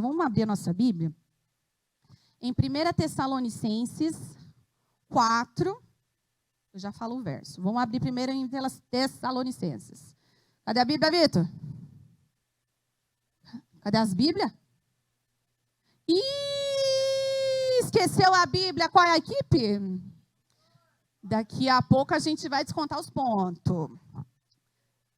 vamos abrir a nossa Bíblia. Em 1 Tessalonicenses 4, eu já falo o verso. Vamos abrir primeiro em Tessalonicenses. Cadê a Bíblia, Vitor? Cadê as Bíblias? Ih, esqueceu a Bíblia, qual é a equipe? Daqui a pouco a gente vai descontar os pontos.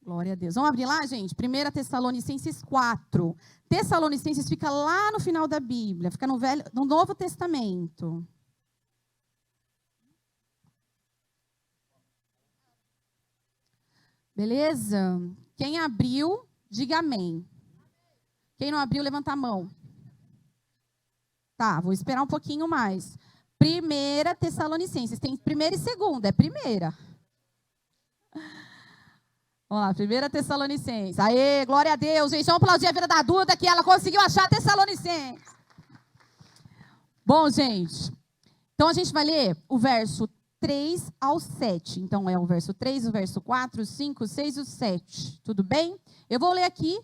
Glória a Deus. Vamos abrir lá, gente? 1 Tessalonicenses 4. Tessalonicenses fica lá no final da Bíblia, fica no Novo Testamento. Beleza? Quem abriu, diga amém. Quem não abriu, levanta a mão. Tá, vou esperar um pouquinho mais. 1 Tessalonicenses, tem primeira e segunda, é primeira. Vamos lá, 1 Tessalonicenses. Aê, glória a Deus, gente. Vamos aplaudir a vida da Duda, que ela conseguiu achar Tessalonicenses. Bom, gente, então a gente vai ler o verso 3 ao 7. Então, é o verso 3, o verso 4, o 5, o 6 e o 7. Tudo bem? Eu vou ler aqui,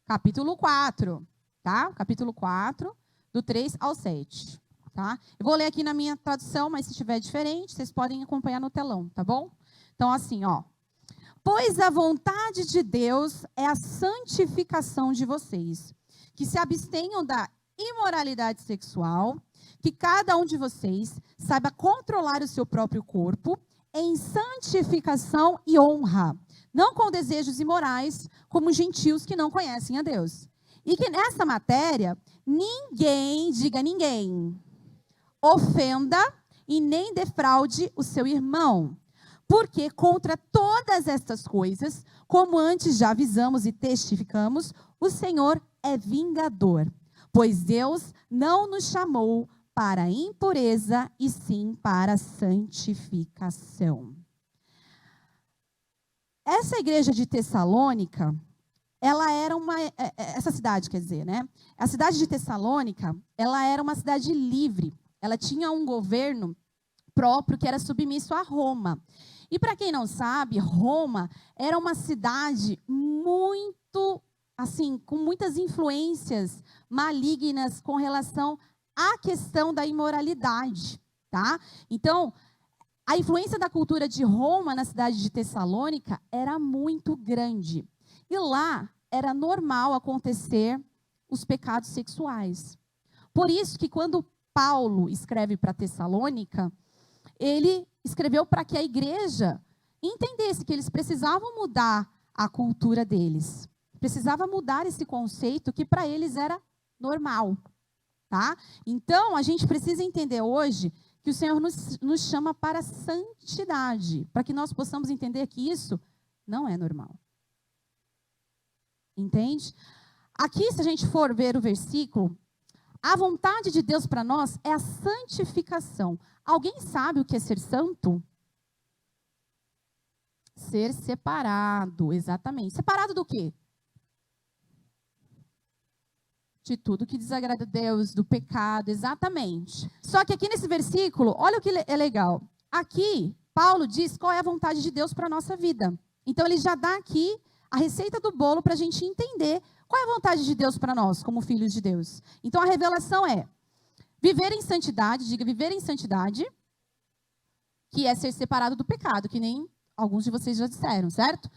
capítulo 4, tá? Capítulo 4, do 3 ao 7, tá? Eu vou ler aqui na minha tradução, mas se estiver diferente, vocês podem acompanhar no telão, tá bom? Então, assim, pois a vontade de Deus é a santificação de vocês, que se abstenham da imoralidade sexual, que cada um de vocês saiba controlar o seu próprio corpo em santificação e honra, não com desejos imorais, como gentios que não conhecem a Deus. E que nessa matéria, ninguém, diga ninguém, ofenda e nem defraude o seu irmão. Porque contra todas estas coisas, como antes já avisamos e testificamos, o Senhor é vingador. Pois Deus não nos chamou para a impureza, e sim para a santificação. Essa igreja de Tessalônica, ela era essa cidade, quer dizer, né? A cidade de Tessalônica, ela era uma cidade livre. Ela tinha um governo próprio que era submisso a Roma. E para quem não sabe, Roma era uma cidade muito, assim, com muitas influências malignas com relação à questão da imoralidade, tá? Então, a influência da cultura de Roma na cidade de Tessalônica era muito grande. E lá era normal acontecer os pecados sexuais. Por isso que quando Paulo escreve para Tessalônica, ele escreveu para que a igreja entendesse que eles precisavam mudar a cultura deles. Precisava mudar esse conceito que para eles era normal, tá? Então, a gente precisa entender hoje que o Senhor nos chama para a santidade, para que nós possamos entender que isso não é normal. Entende? Aqui, se a gente for ver o versículo, a vontade de Deus para nós é a santificação. Alguém sabe o que é ser santo? Ser separado, exatamente. Separado do quê? De tudo que desagrada a Deus, do pecado, exatamente. Só que aqui nesse versículo, olha o que é legal. Aqui, Paulo diz qual é a vontade de Deus para a nossa vida. Então, ele já dá aqui a receita do bolo para a gente entender qual é a vontade de Deus para nós, como filhos de Deus. Então, a revelação é viver em santidade, diga viver em santidade, que é ser separado do pecado, que nem alguns de vocês já disseram, certo?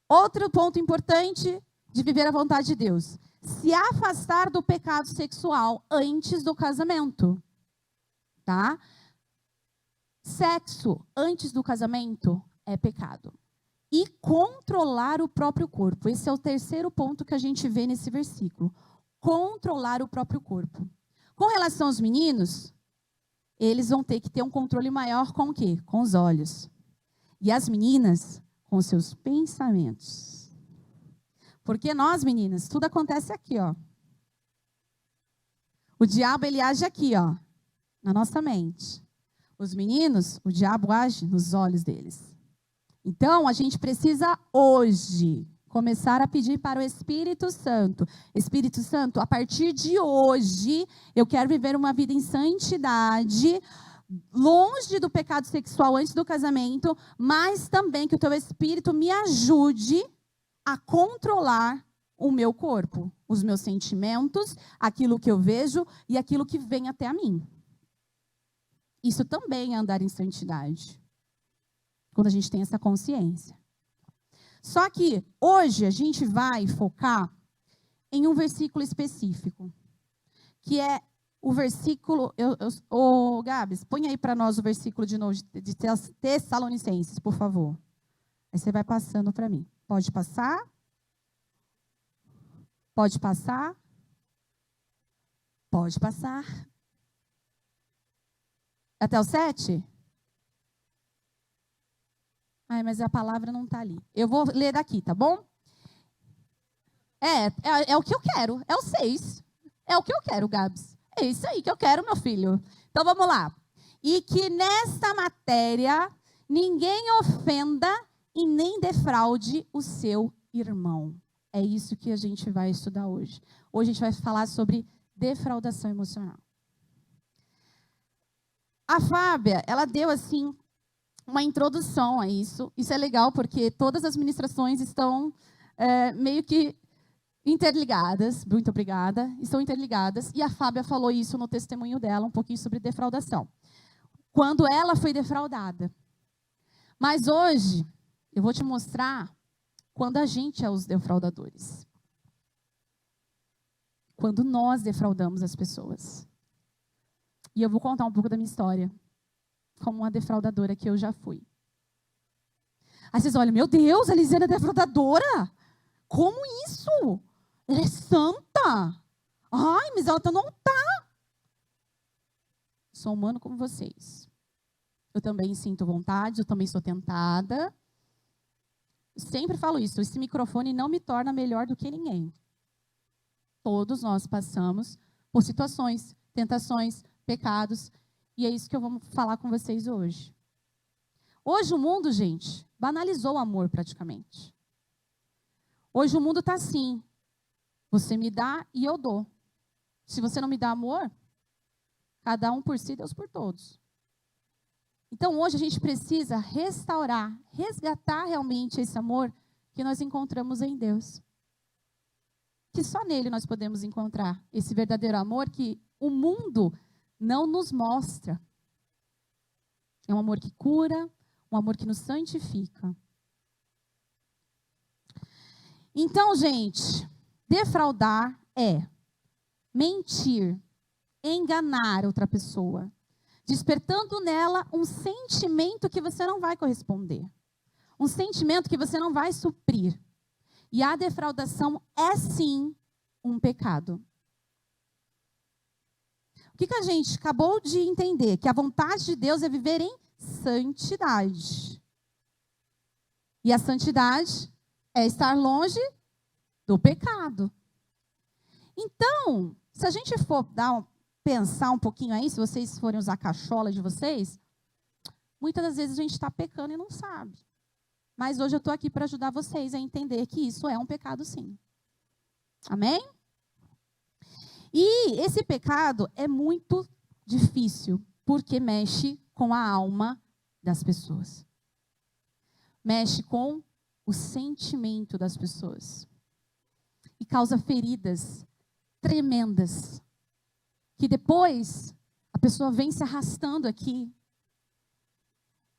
Outro ponto importante de viver a vontade de Deus: se afastar do pecado sexual antes do casamento, tá? Sexo antes do casamento é pecado. E controlar o próprio corpo. Esse é o terceiro ponto que a gente vê nesse versículo. Controlar o próprio corpo. Com relação aos meninos, eles vão ter que ter um controle maior com o quê? Com os olhos. E as meninas, com seus pensamentos. Porque nós, meninas, tudo acontece aqui, ó. O diabo, ele age aqui, ó, na nossa mente. Os meninos, o diabo age nos olhos deles. Então, a gente precisa hoje começar a pedir para o Espírito Santo. Espírito Santo, a partir de hoje, eu quero viver uma vida em santidade, longe do pecado sexual antes do casamento, mas também que o teu Espírito me ajude a controlar o meu corpo, os meus sentimentos, aquilo que eu vejo e aquilo que vem até a mim. Isso também é andar em santidade, quando a gente tem essa consciência. Só que hoje a gente vai focar em um versículo específico, que é o versículo... Gabs, põe aí para nós o versículo de novo de Tessalonicenses, por favor. Aí você vai passando para mim. Pode passar? Pode passar? Pode passar. Até o 7? Ai, mas a palavra não está ali. Eu vou ler daqui, tá bom? É o que eu quero. É o 6. É o que eu quero, Gabs. É isso aí que eu quero, meu filho. Então, vamos lá. E que nesta matéria ninguém ofenda e nem defraude o seu irmão. É isso que a gente vai estudar hoje. Hoje a gente vai falar sobre defraudação emocional. A Fábia, ela deu assim uma introdução a isso. Isso é legal porque todas as ministrações estão meio que interligadas. Muito obrigada. Estão interligadas. E a Fábia falou isso no testemunho dela, um pouquinho sobre defraudação. Quando ela foi defraudada. Mas hoje, eu vou te mostrar quando a gente é os defraudadores. Quando nós defraudamos as pessoas. E eu vou contar um pouco da minha história. Como uma defraudadora que eu já fui. Aí vocês olham, meu Deus, a Elisiane é defraudadora? Como isso? Ela é santa? Ai, mas ela não está. Sou humano como vocês. Eu também sinto vontade, eu também sou tentada. Sempre falo isso, esse microfone não me torna melhor do que ninguém. Todos nós passamos por situações, tentações, pecados, e é isso que eu vou falar com vocês hoje. Hoje o mundo, gente, banalizou o amor praticamente. Hoje o mundo está assim, você me dá e eu dou. Se você não me dá amor, cada um por si, Deus por todos. Então, hoje a gente precisa restaurar, resgatar realmente esse amor que nós encontramos em Deus. Que só nele nós podemos encontrar esse verdadeiro amor que o mundo não nos mostra. É um amor que cura, um amor que nos santifica. Então, gente, defraudar é mentir, enganar outra pessoa, despertando nela um sentimento que você não vai corresponder. Um sentimento que você não vai suprir. E a defraudação é sim um pecado. O que a gente acabou de entender? Que a vontade de Deus é viver em santidade. E a santidade é estar longe do pecado. Então, se a gente for pensar um pouquinho aí, se vocês forem usar a cachola de vocês, muitas das vezes a gente está pecando e não sabe. Mas hoje eu estou aqui para ajudar vocês a entender que isso é um pecado sim. Amém? E esse pecado é muito difícil, porque mexe com a alma das pessoas. Mexe com o sentimento das pessoas. E causa feridas tremendas. Que depois a pessoa vem se arrastando aqui.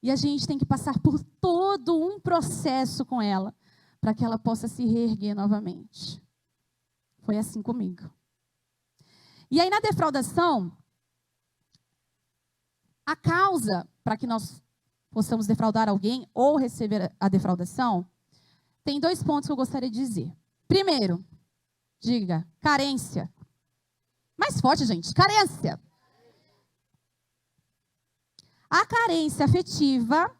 E a gente tem que passar por todo um processo com ela, para que ela possa se reerguer novamente. Foi assim comigo. E aí na defraudação, a causa para que nós possamos defraudar alguém ou receber a defraudação, tem 2 pontos que eu gostaria de dizer. Primeiro, diga, carência. Mais forte, gente, carência. A carência afetiva,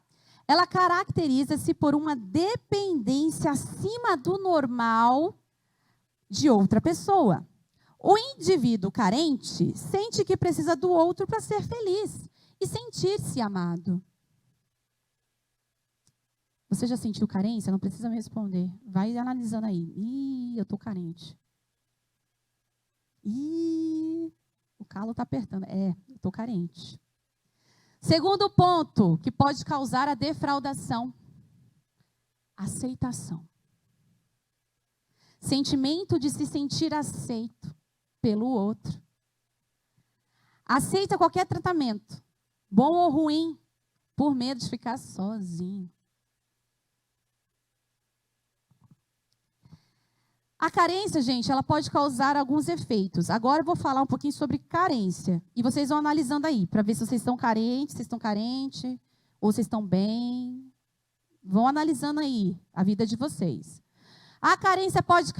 ela caracteriza-se por uma dependência acima do normal de outra pessoa. O indivíduo carente sente que precisa do outro para ser feliz e sentir-se amado. Você já sentiu carência? Não precisa me responder. Vai analisando aí. Ih, eu estou carente. Ih, o calo está apertando. Eu estou carente. Segundo ponto que pode causar a defraudação. Aceitação. Sentimento de se sentir aceito pelo outro. Aceita qualquer tratamento, bom ou ruim, por medo de ficar sozinho. A carência, gente, ela pode causar alguns efeitos. Agora eu vou falar um pouquinho sobre carência. E vocês vão analisando aí, para ver se vocês estão carentes, ou vocês estão bem. Vão analisando aí a vida de vocês. A carência pode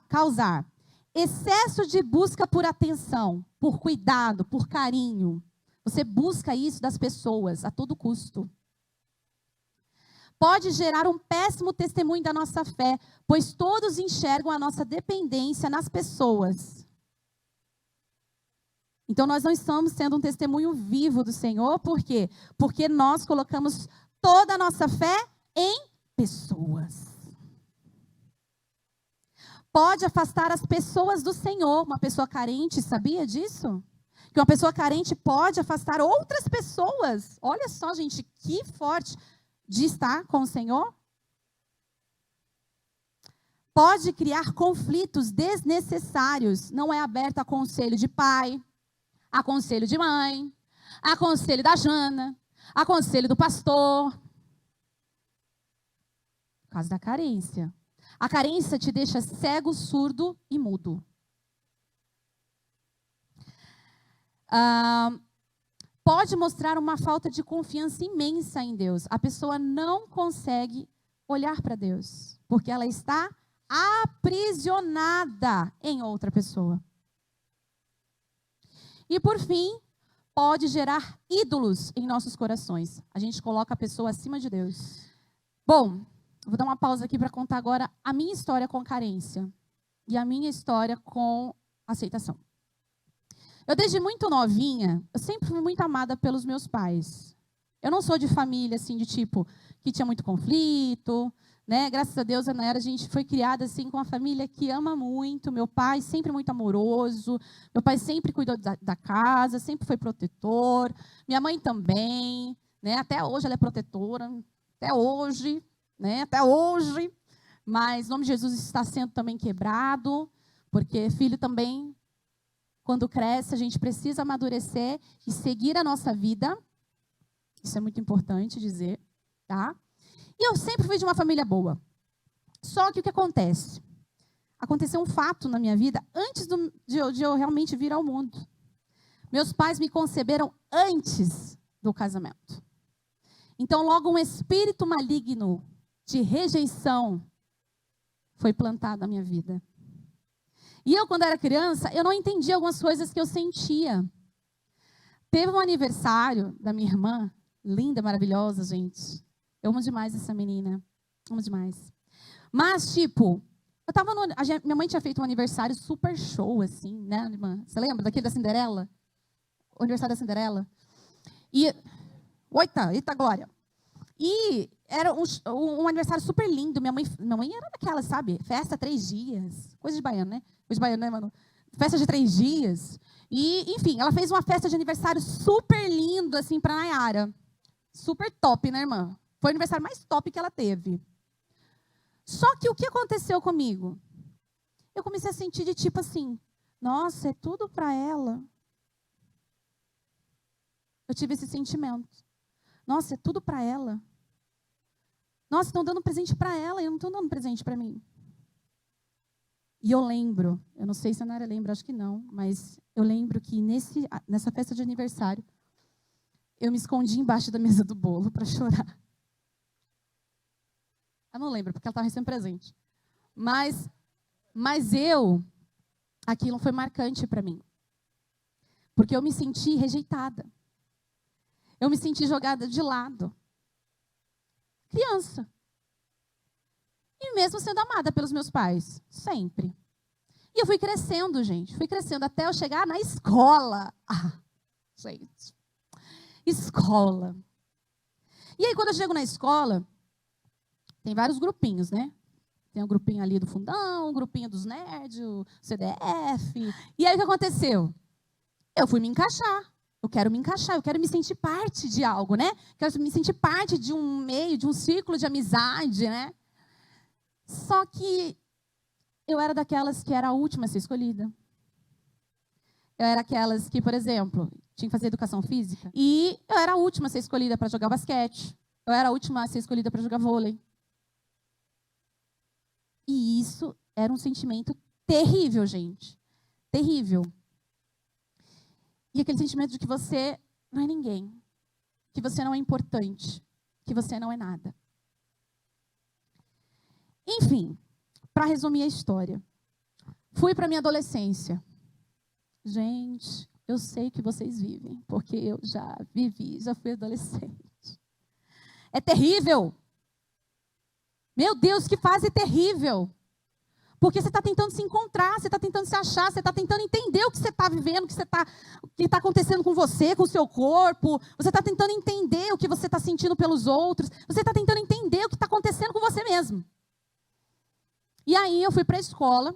causar excesso de busca por atenção, por cuidado, por carinho. Você busca isso das pessoas a todo custo. Pode gerar um péssimo testemunho da nossa fé, pois todos enxergam a nossa dependência nas pessoas. Então, nós não estamos sendo um testemunho vivo do Senhor, por quê? Porque nós colocamos toda a nossa fé em pessoas. Pode afastar as pessoas do Senhor. Uma pessoa carente, sabia disso? Que uma pessoa carente pode afastar outras pessoas. Olha só, gente, que forte. De estar com o Senhor? Pode criar conflitos desnecessários. Não é aberto a conselho de pai, a conselho de mãe, a conselho da Jana, a conselho do pastor. Por causa da carência. A carência te deixa cego, surdo e mudo. Pode mostrar uma falta de confiança imensa em Deus. A pessoa não consegue olhar para Deus, porque ela está aprisionada em outra pessoa. E por fim, pode gerar ídolos em nossos corações. A gente coloca a pessoa acima de Deus. Bom, vou dar uma pausa aqui para contar agora a minha história com carência e a minha história com aceitação. Eu, desde muito novinha, eu sempre fui muito amada pelos meus pais. Eu não sou de família, assim, de tipo, que tinha muito conflito, né? Graças a Deus, a gente foi criada, assim, com uma família que ama muito. Meu pai sempre muito amoroso. Meu pai sempre cuidou da casa, sempre foi protetor. Minha mãe também, né? Até hoje ela é protetora. Até hoje, né? Até hoje. Mas o nome de Jesus está sendo também quebrado, porque filho também... Quando cresce, a gente precisa amadurecer e seguir a nossa vida. Isso é muito importante dizer, tá? E eu sempre fui de uma família boa. Só que o que acontece? Aconteceu um fato na minha vida antes de eu realmente vir ao mundo. Meus pais me conceberam antes do casamento. Então, logo um espírito maligno de rejeição foi plantado na minha vida. E eu, quando era criança, eu não entendia algumas coisas que eu sentia. Teve um aniversário da minha irmã, linda, maravilhosa, gente. Eu amo demais essa menina. Amo demais. Mas, tipo, minha mãe tinha feito um aniversário super show, assim, né, irmã? Você lembra daquele da Cinderela? O aniversário da Cinderela. E, eita glória. E era um aniversário super lindo. Minha mãe era daquela, sabe? Festa 3 dias. Coisa de baiano, né? Coisa de baiano, né, mano? Festa de 3 dias. E, enfim, ela fez uma festa de aniversário super lindo, assim, pra Nayara. Super top, né, irmã? Foi o aniversário mais top que ela teve. Só que o que aconteceu comigo? Eu comecei a sentir de tipo assim, nossa, é tudo pra ela. Eu tive esse sentimento. Nossa, é tudo para ela. Nossa, estão dando presente para ela e não estão dando presente para mim. E eu lembro, eu não sei se a Nara lembra, acho que não, mas eu lembro que nessa festa de aniversário, eu me escondi embaixo da mesa do bolo para chorar. Eu não lembro, porque ela estava recém presente. Mas aquilo foi marcante para mim. Porque eu me senti rejeitada. Eu me senti jogada de lado. Criança. E mesmo sendo amada pelos meus pais. Sempre. E eu fui crescendo, gente. Fui crescendo até eu chegar na escola. Ah, gente. Escola. E aí, quando eu chego na escola, tem vários grupinhos, né? Tem um grupinho ali do fundão, um grupinho dos nerds, o CDF. E aí, o que aconteceu? Eu fui me encaixar. Eu quero me encaixar, eu quero me sentir parte de algo, né? Quero me sentir parte de um meio, de um círculo de amizade, né? Só que eu era daquelas que era a última a ser escolhida. Eu era aquelas que, por exemplo, tinha que fazer educação física. E eu era a última a ser escolhida para jogar basquete. Eu era a última a ser escolhida para jogar vôlei. E isso era um sentimento terrível, gente. Terrível. E aquele sentimento de que você não é ninguém. Que você não é importante. Que você não é nada. Enfim, para resumir a história. Fui para minha adolescência. Gente, eu sei que vocês vivem, porque eu já vivi, já fui adolescente. É terrível. Meu Deus, que fase terrível. Porque você está tentando se encontrar, você está tentando se achar, você está tentando entender o que você está vivendo, o que está acontecendo com você, com o seu corpo. Você está tentando entender o que você está sentindo pelos outros. Você está tentando entender o que está acontecendo com você mesmo. E aí eu fui para a escola.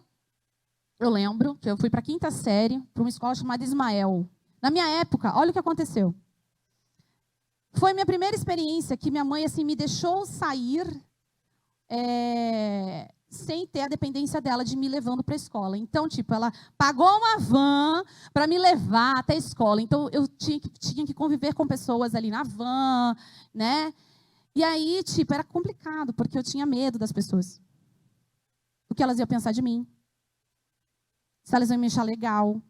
Eu lembro que eu fui para a 5ª série, para uma escola chamada Ismael. Na minha época, olha o que aconteceu. Foi minha primeira experiência que minha mãe assim, me deixou sair sem ter a dependência dela de me levando para a escola. Então, tipo, ela pagou uma van para me levar até a escola. Então, eu tinha que conviver com pessoas ali na van, né? E aí, tipo, era complicado, porque eu tinha medo das pessoas. O que elas iam pensar de mim. Se elas iam me achar legal.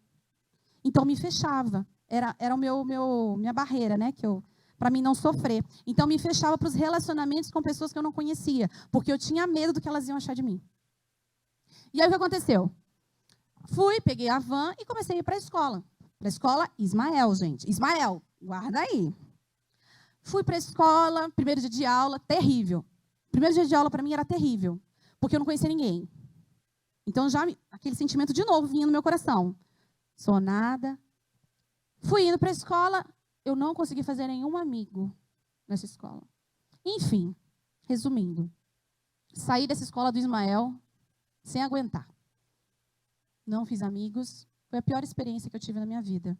Então, me fechava. Era minha barreira, né? Para mim não sofrer. Então, me fechava para os relacionamentos com pessoas que eu não conhecia. Porque eu tinha medo do que elas iam achar de mim. E aí, o que aconteceu? Fui, peguei a van e comecei a ir para a escola. Para a escola Ismael, gente. Ismael, guarda aí. Fui para a escola, primeiro dia de aula, terrível. Primeiro dia de aula, para mim, era terrível. Porque eu não conhecia ninguém. Então, já aquele sentimento de novo vinha no meu coração. Sou nada. Fui indo para a escola, eu não consegui fazer nenhum amigo nessa escola. Enfim, resumindo. Saí dessa escola do Ismael sem aguentar. Não fiz amigos. Foi a pior experiência que eu tive na minha vida.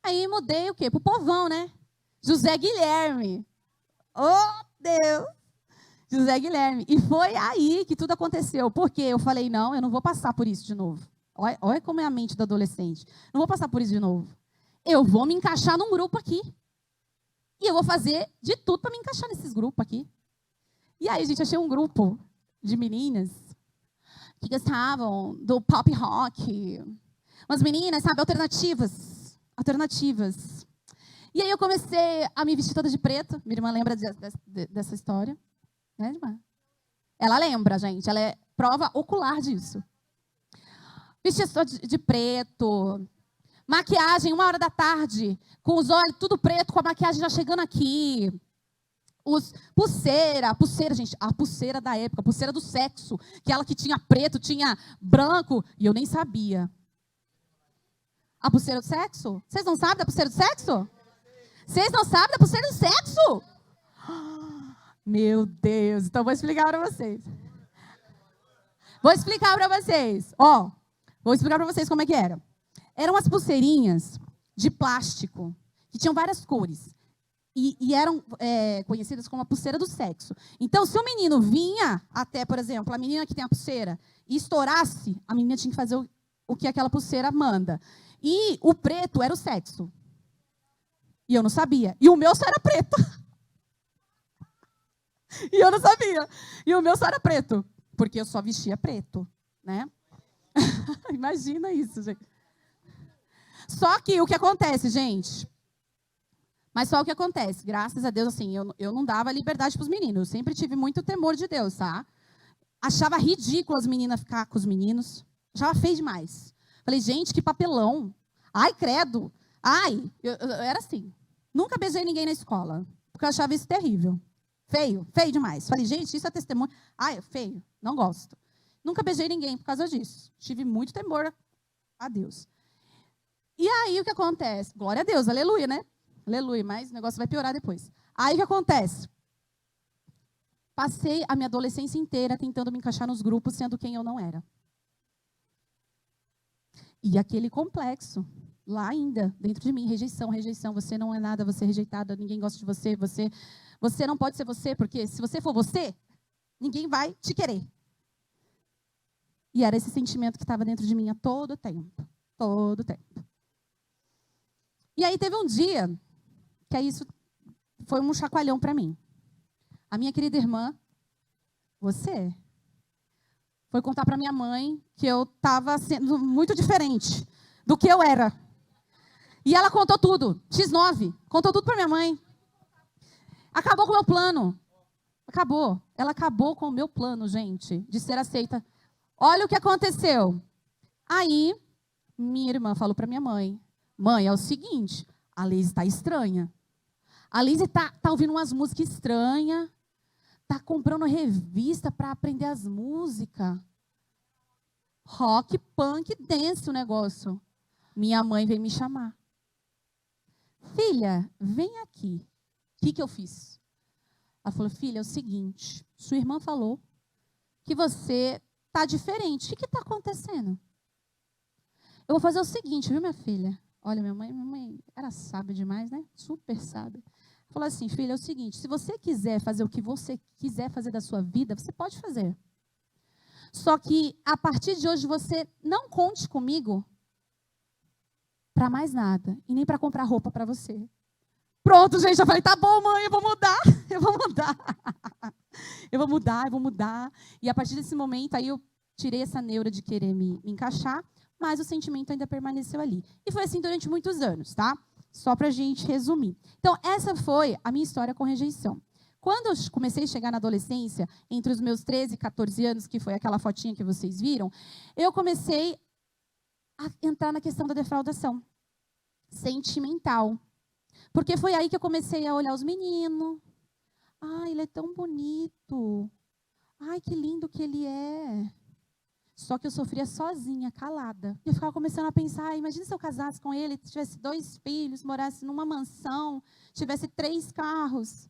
Aí mudei o quê? Pro povão, né? José Guilherme. Oh, Deus! José Guilherme. E foi aí que tudo aconteceu. Porque eu falei, não, eu não vou passar por isso de novo. Olha como é a mente do adolescente. Não vou passar por isso de novo. Eu vou me encaixar num grupo aqui. E eu vou fazer de tudo para me encaixar nesses grupos aqui. E aí, gente, achei um grupo de meninas que gostavam do pop rock. Umas meninas, sabe, alternativas. E aí eu comecei a me vestir toda de preto. Minha irmã lembra dessa história. Né, irmã? Ela lembra, gente. Ela é prova ocular disso. Vestia só de preto. Maquiagem, 1h da tarde. Com os olhos tudo preto, com a maquiagem já chegando aqui. Pulseira, gente. A pulseira da época, a pulseira do sexo. Aquela que tinha preto, tinha branco. E eu nem sabia. A pulseira do sexo? Vocês não sabem da pulseira do sexo? Vocês não sabem da pulseira do sexo? Meu Deus, então vou explicar para vocês. Vou explicar para vocês como é que era. Eram as pulseirinhas de plástico, que tinham várias cores. E eram conhecidas como a pulseira do sexo. Então, se o menino vinha até, por exemplo, a menina que tem a pulseira, e estourasse, a menina tinha que fazer o que aquela pulseira manda. E o preto era o sexo. E eu não sabia. E o meu só era preto. E eu não sabia. E o meu só era preto. Porque eu só vestia preto, né? Imagina isso, gente. Só que o que acontece, gente? Mas só o que acontece, graças a Deus, assim, eu não dava liberdade para os meninos. Eu sempre tive muito temor de Deus, tá? Achava ridículo as meninas ficar com os meninos. Achava feio demais. Falei, gente, que papelão. Ai, credo. Ai, eu era assim. Nunca beijei ninguém na escola. Porque eu achava isso terrível. Feio demais. Falei, gente, isso é testemunho. Ai, feio, não gosto. Nunca beijei ninguém por causa disso. Tive muito temor a Deus. E aí, o que acontece? Glória a Deus, aleluia, né? Aleluia, mas o negócio vai piorar depois. Aí, o que acontece? Passei a minha adolescência inteira tentando me encaixar nos grupos, sendo quem eu não era. E aquele complexo, lá ainda, dentro de mim, rejeição, você não é nada, você é rejeitada, ninguém gosta de você, você não pode ser você, porque se você for você, ninguém vai te querer. E era esse sentimento que estava dentro de mim a todo tempo. Todo tempo. E aí teve um dia que isso foi um chacoalhão para mim. A minha querida irmã, você, foi contar para minha mãe que eu estava sendo muito diferente do que eu era. E ela contou tudo, X9, contou tudo para minha mãe. Acabou com o meu plano. Acabou. Ela acabou com o meu plano, gente, de ser aceita. Olha o que aconteceu. Aí, minha irmã falou para minha mãe, mãe, é o seguinte, a Liz está estranha. A Liz tá ouvindo umas músicas estranhas, tá comprando revista para aprender as músicas. Rock, punk, dance o negócio. Minha mãe veio me chamar. Filha, vem aqui. O que eu fiz? Ela falou, filha, é o seguinte, sua irmã falou que você tá diferente. O que está acontecendo? Eu vou fazer o seguinte, viu, minha filha? Olha, minha mãe era sábia demais, né? Super sábia. Falou assim, filha, é o seguinte, se você quiser fazer o que você quiser fazer da sua vida, você pode fazer. Só que, a partir de hoje, você não conte comigo para mais nada. E nem para comprar roupa para você. Pronto, gente, eu falei, tá bom, mãe, eu vou mudar. Eu vou mudar. Eu vou mudar. E a partir desse momento, aí eu tirei essa neura de querer me encaixar, mas o sentimento ainda permaneceu ali. E foi assim durante muitos anos, tá? Só para a gente resumir. Então, essa foi a minha história com rejeição. Quando eu comecei a chegar na adolescência, entre os meus 13 e 14 anos, que foi aquela fotinha que vocês viram, eu comecei a entrar na questão da defraudação sentimental. Porque foi aí que eu comecei a olhar os meninos. Ai, ele é tão bonito. Ai, que lindo que ele é. Só que eu sofria sozinha, calada. E eu ficava começando a pensar, imagina se eu casasse com ele, tivesse 2 filhos, morasse numa mansão, tivesse 3 carros,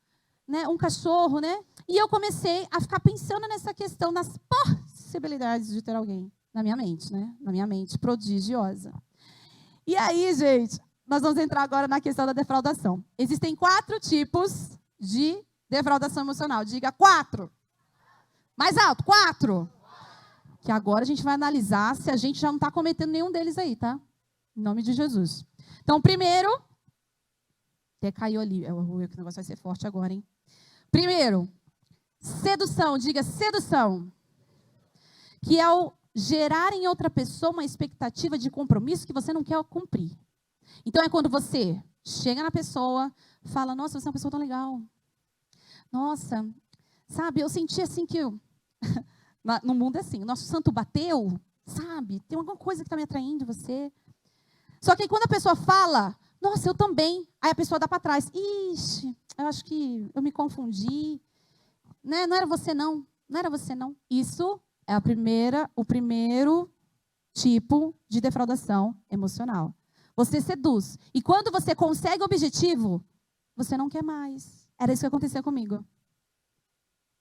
né, um cachorro, né? E eu comecei a ficar pensando nessa questão, nas possibilidades de ter alguém na minha mente, né? Na minha mente prodigiosa. E aí, gente, nós vamos entrar agora na questão da defraudação. Existem 4 tipos de defraudação emocional. Diga 4. Mais alto, 4. Que agora a gente vai analisar se a gente já não está cometendo nenhum deles aí, tá? Em nome de Jesus. Então, primeiro... Até caiu ali. O negócio vai ser forte agora, hein? Primeiro, sedução. Diga sedução. Que é o gerar em outra pessoa uma expectativa de compromisso que você não quer cumprir. Então, é quando você chega na pessoa, fala, nossa, você é uma pessoa tão legal. Nossa, sabe, eu senti assim que... No mundo é assim, o nosso santo bateu, sabe? Tem alguma coisa que está me atraindo em você. Só que aí, quando a pessoa fala, nossa, eu também. Aí a pessoa dá para trás. Ixi, eu acho que eu me confundi. Né? Não era você, não. Não era você, não. Isso é o primeiro tipo de defraudação emocional. Você seduz. E quando você consegue o objetivo, você não quer mais. Era isso que aconteceu comigo.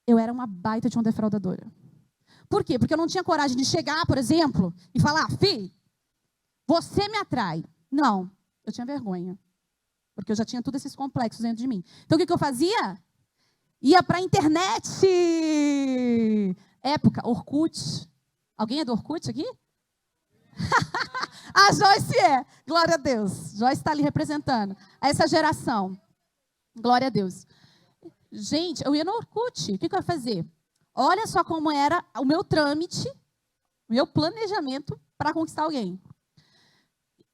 Eu era uma baita de uma defraudadora. Por quê? Porque eu não tinha coragem de chegar, por exemplo, e falar, Fih, você me atrai. Não, eu tinha vergonha. Porque eu já tinha todos esses complexos dentro de mim. Então, o que eu fazia? Ia para a internet. Época, Orkut. Alguém é do Orkut aqui? A Joyce é. Glória a Deus. Joyce está ali representando essa geração. Glória a Deus. Gente, eu ia no Orkut. O que eu ia fazer? Olha só como era o meu trâmite, o meu planejamento para conquistar alguém.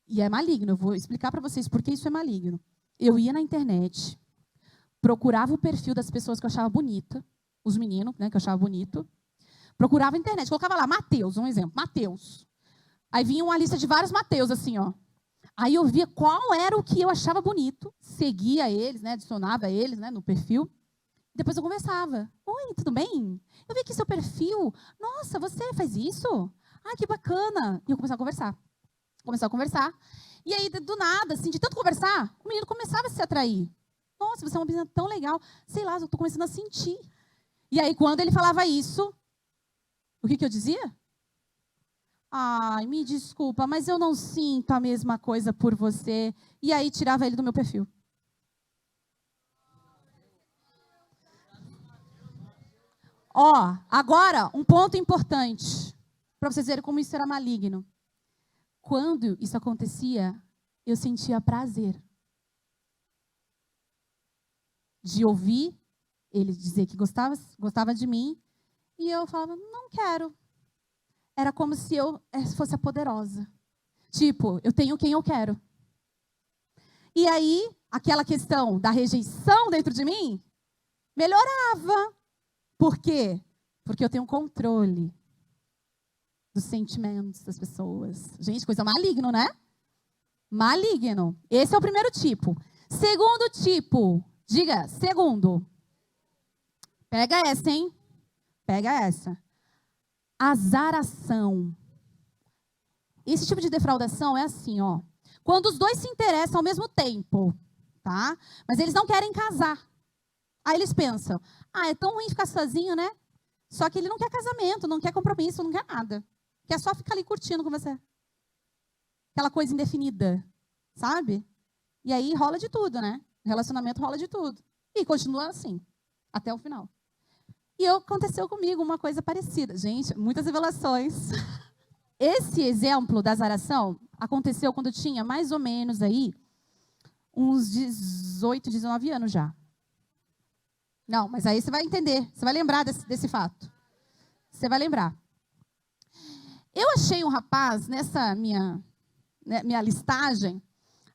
E é maligno, eu vou explicar para vocês por que isso é maligno. Eu ia na internet, procurava o perfil das pessoas que eu achava bonita, os meninos, né, que eu achava bonito. Procurava na internet, colocava lá, Mateus, um exemplo, Mateus. Aí vinha uma lista de vários Mateus, assim, ó. Aí eu via qual era o que eu achava bonito, seguia eles, né, adicionava eles, né, no perfil. Depois eu conversava. Oi, tudo bem? Eu vi aqui seu perfil. Nossa, você faz isso? Ah, que bacana. E eu começava a conversar. E aí, do nada, assim, de tanto conversar, o menino começava a se atrair. Nossa, você é uma menina tão legal. Sei lá, eu estou começando a sentir. E aí, quando ele falava isso, o que eu dizia? Ai, me desculpa, mas eu não sinto a mesma coisa por você. E aí, tirava ele do meu perfil. Ó, agora, um ponto importante. Para vocês verem como isso era maligno. Quando isso acontecia, eu sentia prazer de ouvir ele dizer que gostava de mim, e eu falava, não quero. Era como se eu fosse a poderosa. Tipo, eu tenho quem eu quero. E aí, aquela questão da rejeição dentro de mim melhorava. Por quê? Porque eu tenho controle dos sentimentos das pessoas. Gente, coisa maligno, né? Maligno. Esse é o primeiro tipo. Segundo tipo, diga, segundo. Pega essa, hein? Pega essa. Azaração. Esse tipo de defraudação é assim, ó. Quando os dois se interessam ao mesmo tempo, tá? Mas eles não querem casar. Aí eles pensam, é tão ruim ficar sozinho, né? Só que ele não quer casamento, não quer compromisso, não quer nada. Quer só ficar ali curtindo com você. Aquela coisa indefinida, sabe? E aí rola de tudo, né? Relacionamento rola de tudo. E continua assim, até o final. E aconteceu comigo uma coisa parecida. Gente, muitas revelações. Esse exemplo da azaração aconteceu quando eu tinha mais ou menos aí uns 18, 19 anos já. Não, mas aí você vai entender, você vai lembrar desse fato. Você vai lembrar. Eu achei um rapaz, nessa minha listagem,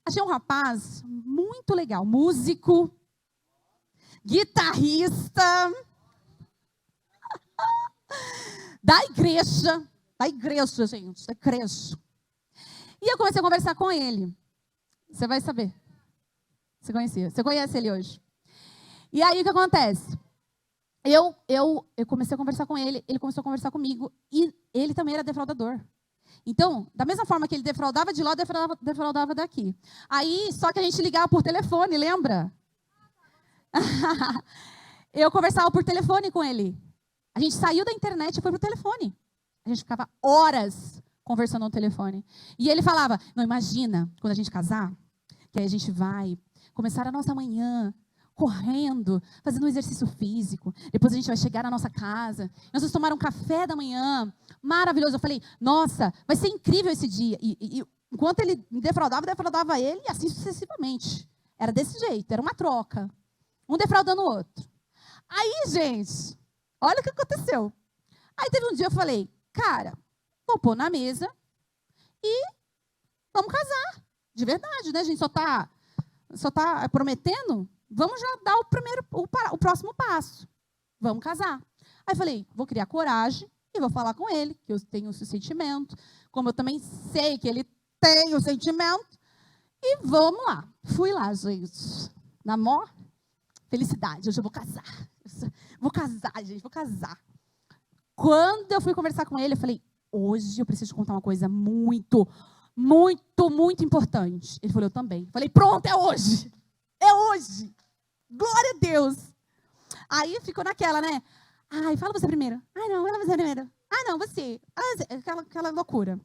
achei um rapaz muito legal, músico, guitarrista, da igreja, gente, da igreja. E eu comecei a conversar com ele. Você vai saber. Você conhece ele hoje. E aí o que acontece? Eu comecei a conversar com ele, ele começou a conversar comigo, e ele também era defraudador. Então, da mesma forma que ele defraudava de lá, defraudava daqui. Aí, só que a gente ligava por telefone, lembra? Eu conversava por telefone com ele. A gente saiu da internet e foi pro telefone. A gente ficava horas conversando no telefone. E ele falava, não, imagina, quando a gente casar, que aí a gente vai começar a nossa manhã correndo, fazendo um exercício físico. Depois a gente vai chegar na nossa casa. Nós vamos tomar um café da manhã. Maravilhoso. Eu falei, nossa, vai ser incrível esse dia. E enquanto ele me defraudava ele, e assim sucessivamente. Era desse jeito, era uma troca. Um defraudando o outro. Aí, gente, olha o que aconteceu. Aí teve um dia eu falei, cara, vou pôr na mesa e vamos casar. De verdade, né? A gente só tá prometendo. Vamos já dar o próximo passo. Vamos casar. Aí eu falei, vou criar coragem e vou falar com ele, que eu tenho esse sentimento, como eu também sei que ele tem o sentimento. E vamos lá. Fui lá, gente. Na maior felicidade. Hoje eu vou casar. Vou casar, gente, vou casar. Quando eu fui conversar com ele, eu falei, hoje eu preciso te contar uma coisa muito, muito, muito importante. Ele falou, eu também. Eu falei, pronto, é hoje. É hoje. Glória a Deus. Aí ficou naquela, né? Ai, fala você primeiro. Ai, não, ela vai ser primeiro. Ah, não, você. Aquela loucura,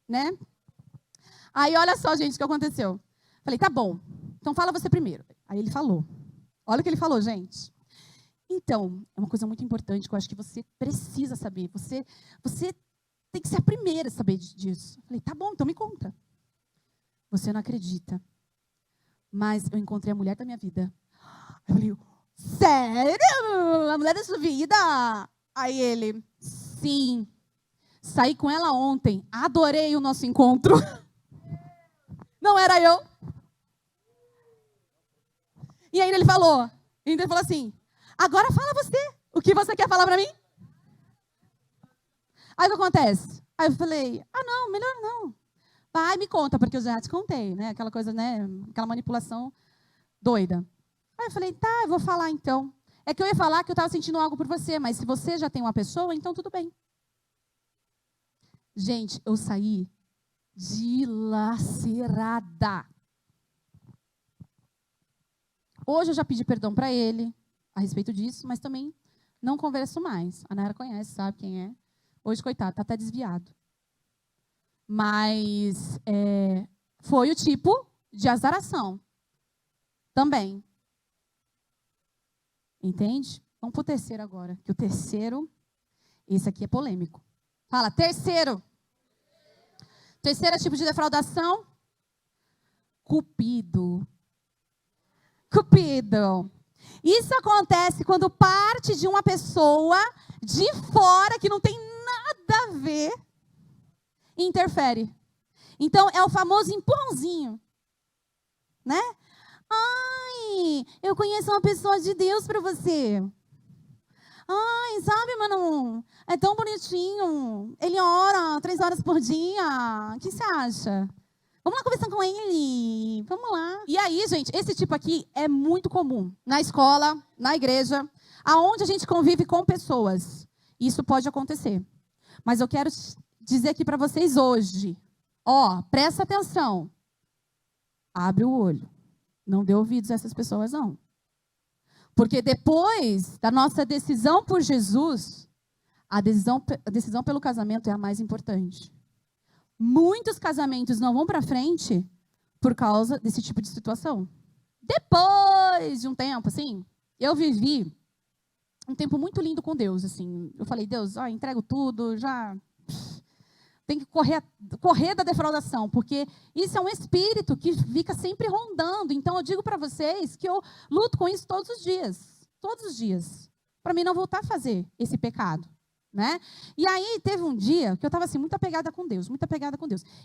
né? Aí, olha só, gente, o que aconteceu. Falei, tá bom. Então, fala você primeiro. Aí ele falou. Olha o que ele falou, gente. Então, é uma coisa muito importante que eu acho que você precisa saber. Você tem que ser a primeira a saber disso. Falei, tá bom, então me conta. Você não acredita. Mas eu encontrei a mulher da minha vida. Eu falei, sério? A mulher da sua vida? Aí ele, sim. Saí com ela ontem. Adorei o nosso encontro. Não era eu. E ainda ele falou assim, agora fala você. O que você quer falar pra mim? Aí o que acontece? Aí eu falei, não, melhor não. Vai, me conta, porque eu já te contei, né? Aquela coisa, né? Aquela manipulação doida. Aí eu falei, tá, eu vou falar então. É que eu ia falar que eu estava sentindo algo por você, mas se você já tem uma pessoa, então tudo bem. Gente, eu saí dilacerada. Hoje eu já pedi perdão para ele a respeito disso, mas também não converso mais. A Nayara conhece, sabe quem é. Hoje, coitado, está até desviado. Mas foi o tipo de azaração. Também. Entende? Vamos para o terceiro agora. Que o terceiro, esse aqui é polêmico. Fala, terceiro. Terceiro tipo de defraudação. Cupido. Cupido. Isso acontece quando parte de uma pessoa de fora que não tem nada a ver e interfere. Então, é o famoso empurrãozinho. Né? Ai, eu conheço uma pessoa de Deus para você. Ai, sabe, mano, é tão bonitinho. Ele ora 3 horas por dia. O que você acha? Vamos lá conversar com ele. Vamos lá. E aí, gente, esse tipo aqui é muito comum. Na escola, na igreja, aonde a gente convive com pessoas. Isso pode acontecer. Mas eu quero dizer aqui para vocês hoje. Ó, presta atenção. Abre o olho. Não dê ouvidos a essas pessoas, não. Porque depois da nossa decisão por Jesus, a decisão pelo casamento é a mais importante. Muitos casamentos não vão para frente por causa desse tipo de situação. Depois de um tempo, assim, eu vivi um tempo muito lindo com Deus, assim. Eu falei, Deus, ó, entrego tudo, já tem que correr da defraudação, porque isso é um espírito que fica sempre rondando. Então, eu digo para vocês que eu luto com isso todos os dias, para mim não voltar a fazer esse pecado, né? E aí, teve um dia que eu estava assim, muito apegada com Deus.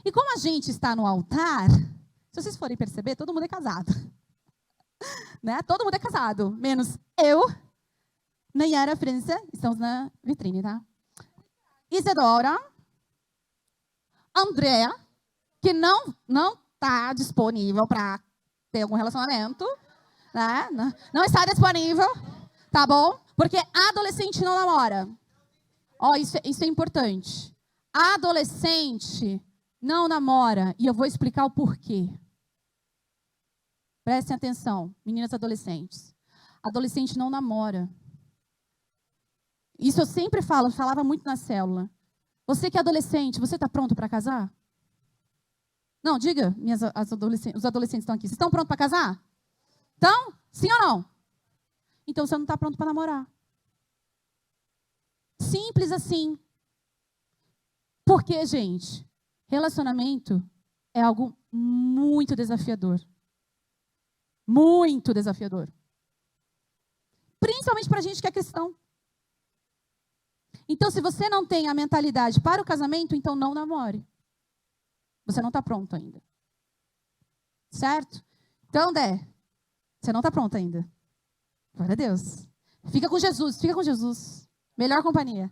E como a gente está no altar, se vocês forem perceber, todo mundo é casado, né? Todo mundo é casado, menos eu, Nayara, França, estamos na vitrine, tá? Isadora, Andréa, que não está disponível para ter algum relacionamento, né? Não está disponível, tá bom? Porque adolescente não namora. Ó, isso é importante. Adolescente não namora. E eu vou explicar o porquê. Prestem atenção, meninas adolescentes. Adolescente não namora. Isso eu sempre falava muito na célula. Você que é adolescente, você está pronto para casar? Não, diga, os adolescentes estão aqui. Vocês estão prontos para casar? Então, sim ou não? Então você não está pronto para namorar. Simples assim. Porque, gente, relacionamento é algo muito desafiador. Muito desafiador. Principalmente para a gente que é cristão. Então, se você não tem a mentalidade para o casamento, então não namore. Você não está pronto ainda. Certo? Então, Dé, você não está pronto ainda. Glória a Deus. Fica com Jesus. Melhor companhia.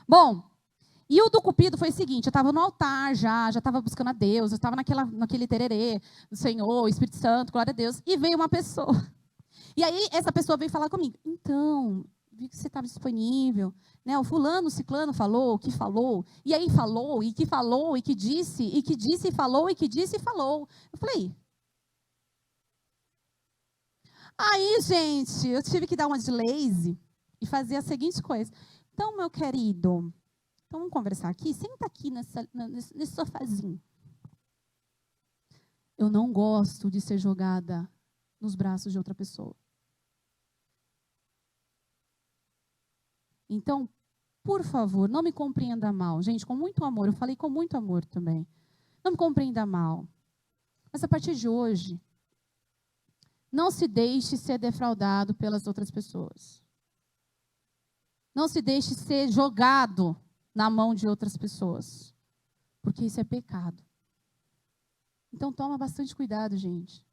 Bom, e o do Cupido foi o seguinte, eu estava no altar já estava buscando a Deus, eu estava naquele tererê do Senhor, Espírito Santo, glória a Deus, e veio uma pessoa. E aí, essa pessoa veio falar comigo. Então, vi que você estava disponível, né? O fulano, o ciclano falou, o que falou, e aí falou, e que falou, e que disse, e falou, e que disse e falou. Eu falei, aí, gente, eu tive que dar uma de lazy e fazer a seguinte coisa. Então, meu querido, então vamos conversar aqui? Senta aqui nesse sofazinho. Eu não gosto de ser jogada nos braços de outra pessoa. Então, por favor, não me compreenda mal. Gente, com muito amor, eu falei com muito amor também. Não me compreenda mal. Mas a partir de hoje, não se deixe ser defraudado pelas outras pessoas. Não se deixe ser jogado na mão de outras pessoas. Porque isso é pecado. Então toma bastante cuidado, gente.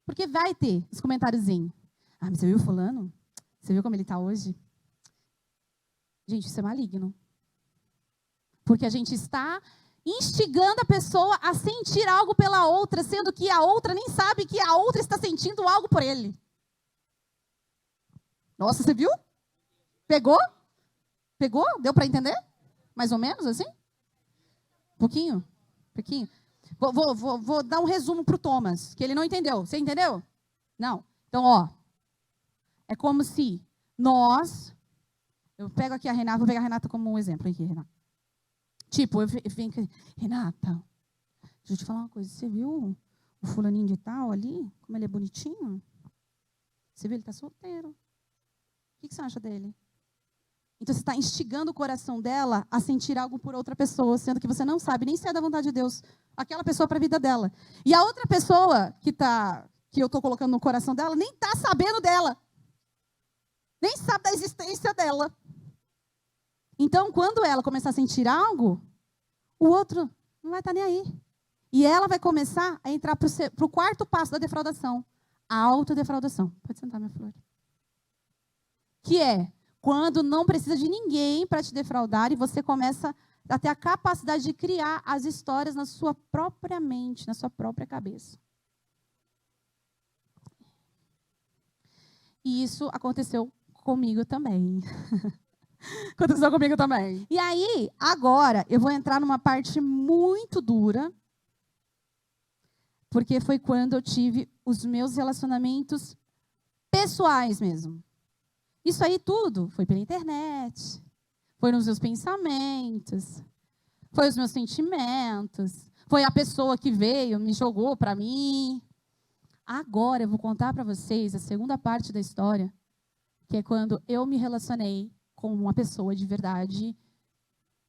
Porque vai ter os comentáriozinhos. Ah, mas você viu fulano? Você viu como ele está hoje? Gente, isso é maligno. Porque a gente está instigando a pessoa a sentir algo pela outra, sendo que a outra nem sabe que a outra está sentindo algo por ele. Nossa, você viu? Pegou? Pegou? Deu para entender? Mais ou menos assim? Pouquinho? Vou dar um resumo para o Thomas, que ele não entendeu. Você entendeu? Não. Então, ó. É como se nós... Eu pego aqui a Renata, vou pegar a Renata como um exemplo aqui, Renata. Tipo, eu venho aqui, Renata, deixa eu te falar uma coisa. Você viu o fulaninho de tal ali? Como ele é bonitinho? Você viu? Ele está solteiro. O que você acha dele? Então você está instigando o coração dela a sentir algo por outra pessoa, sendo que você não sabe nem se é da vontade de Deus aquela pessoa para a vida dela. E a outra pessoa que eu estou colocando no coração dela nem está sabendo dela. Nem sabe da existência dela. Então, quando ela começar a sentir algo, o outro não vai estar nem aí. E ela vai começar a entrar para o quarto passo da defraudação. A autodefraudação. Pode sentar, minha flor. Que é quando não precisa de ninguém para te defraudar e você começa a ter a capacidade de criar as histórias na sua própria mente, na sua própria cabeça. E isso aconteceu comigo também. Aconteceu comigo também. E aí, agora, eu vou entrar numa parte muito dura, porque foi quando eu tive os meus relacionamentos pessoais mesmo. Isso aí tudo foi pela internet, foi nos meus pensamentos, foi os meus sentimentos, foi a pessoa que veio, me jogou para mim. Agora eu vou contar para vocês a segunda parte da história, que é quando eu me relacionei com uma pessoa de verdade,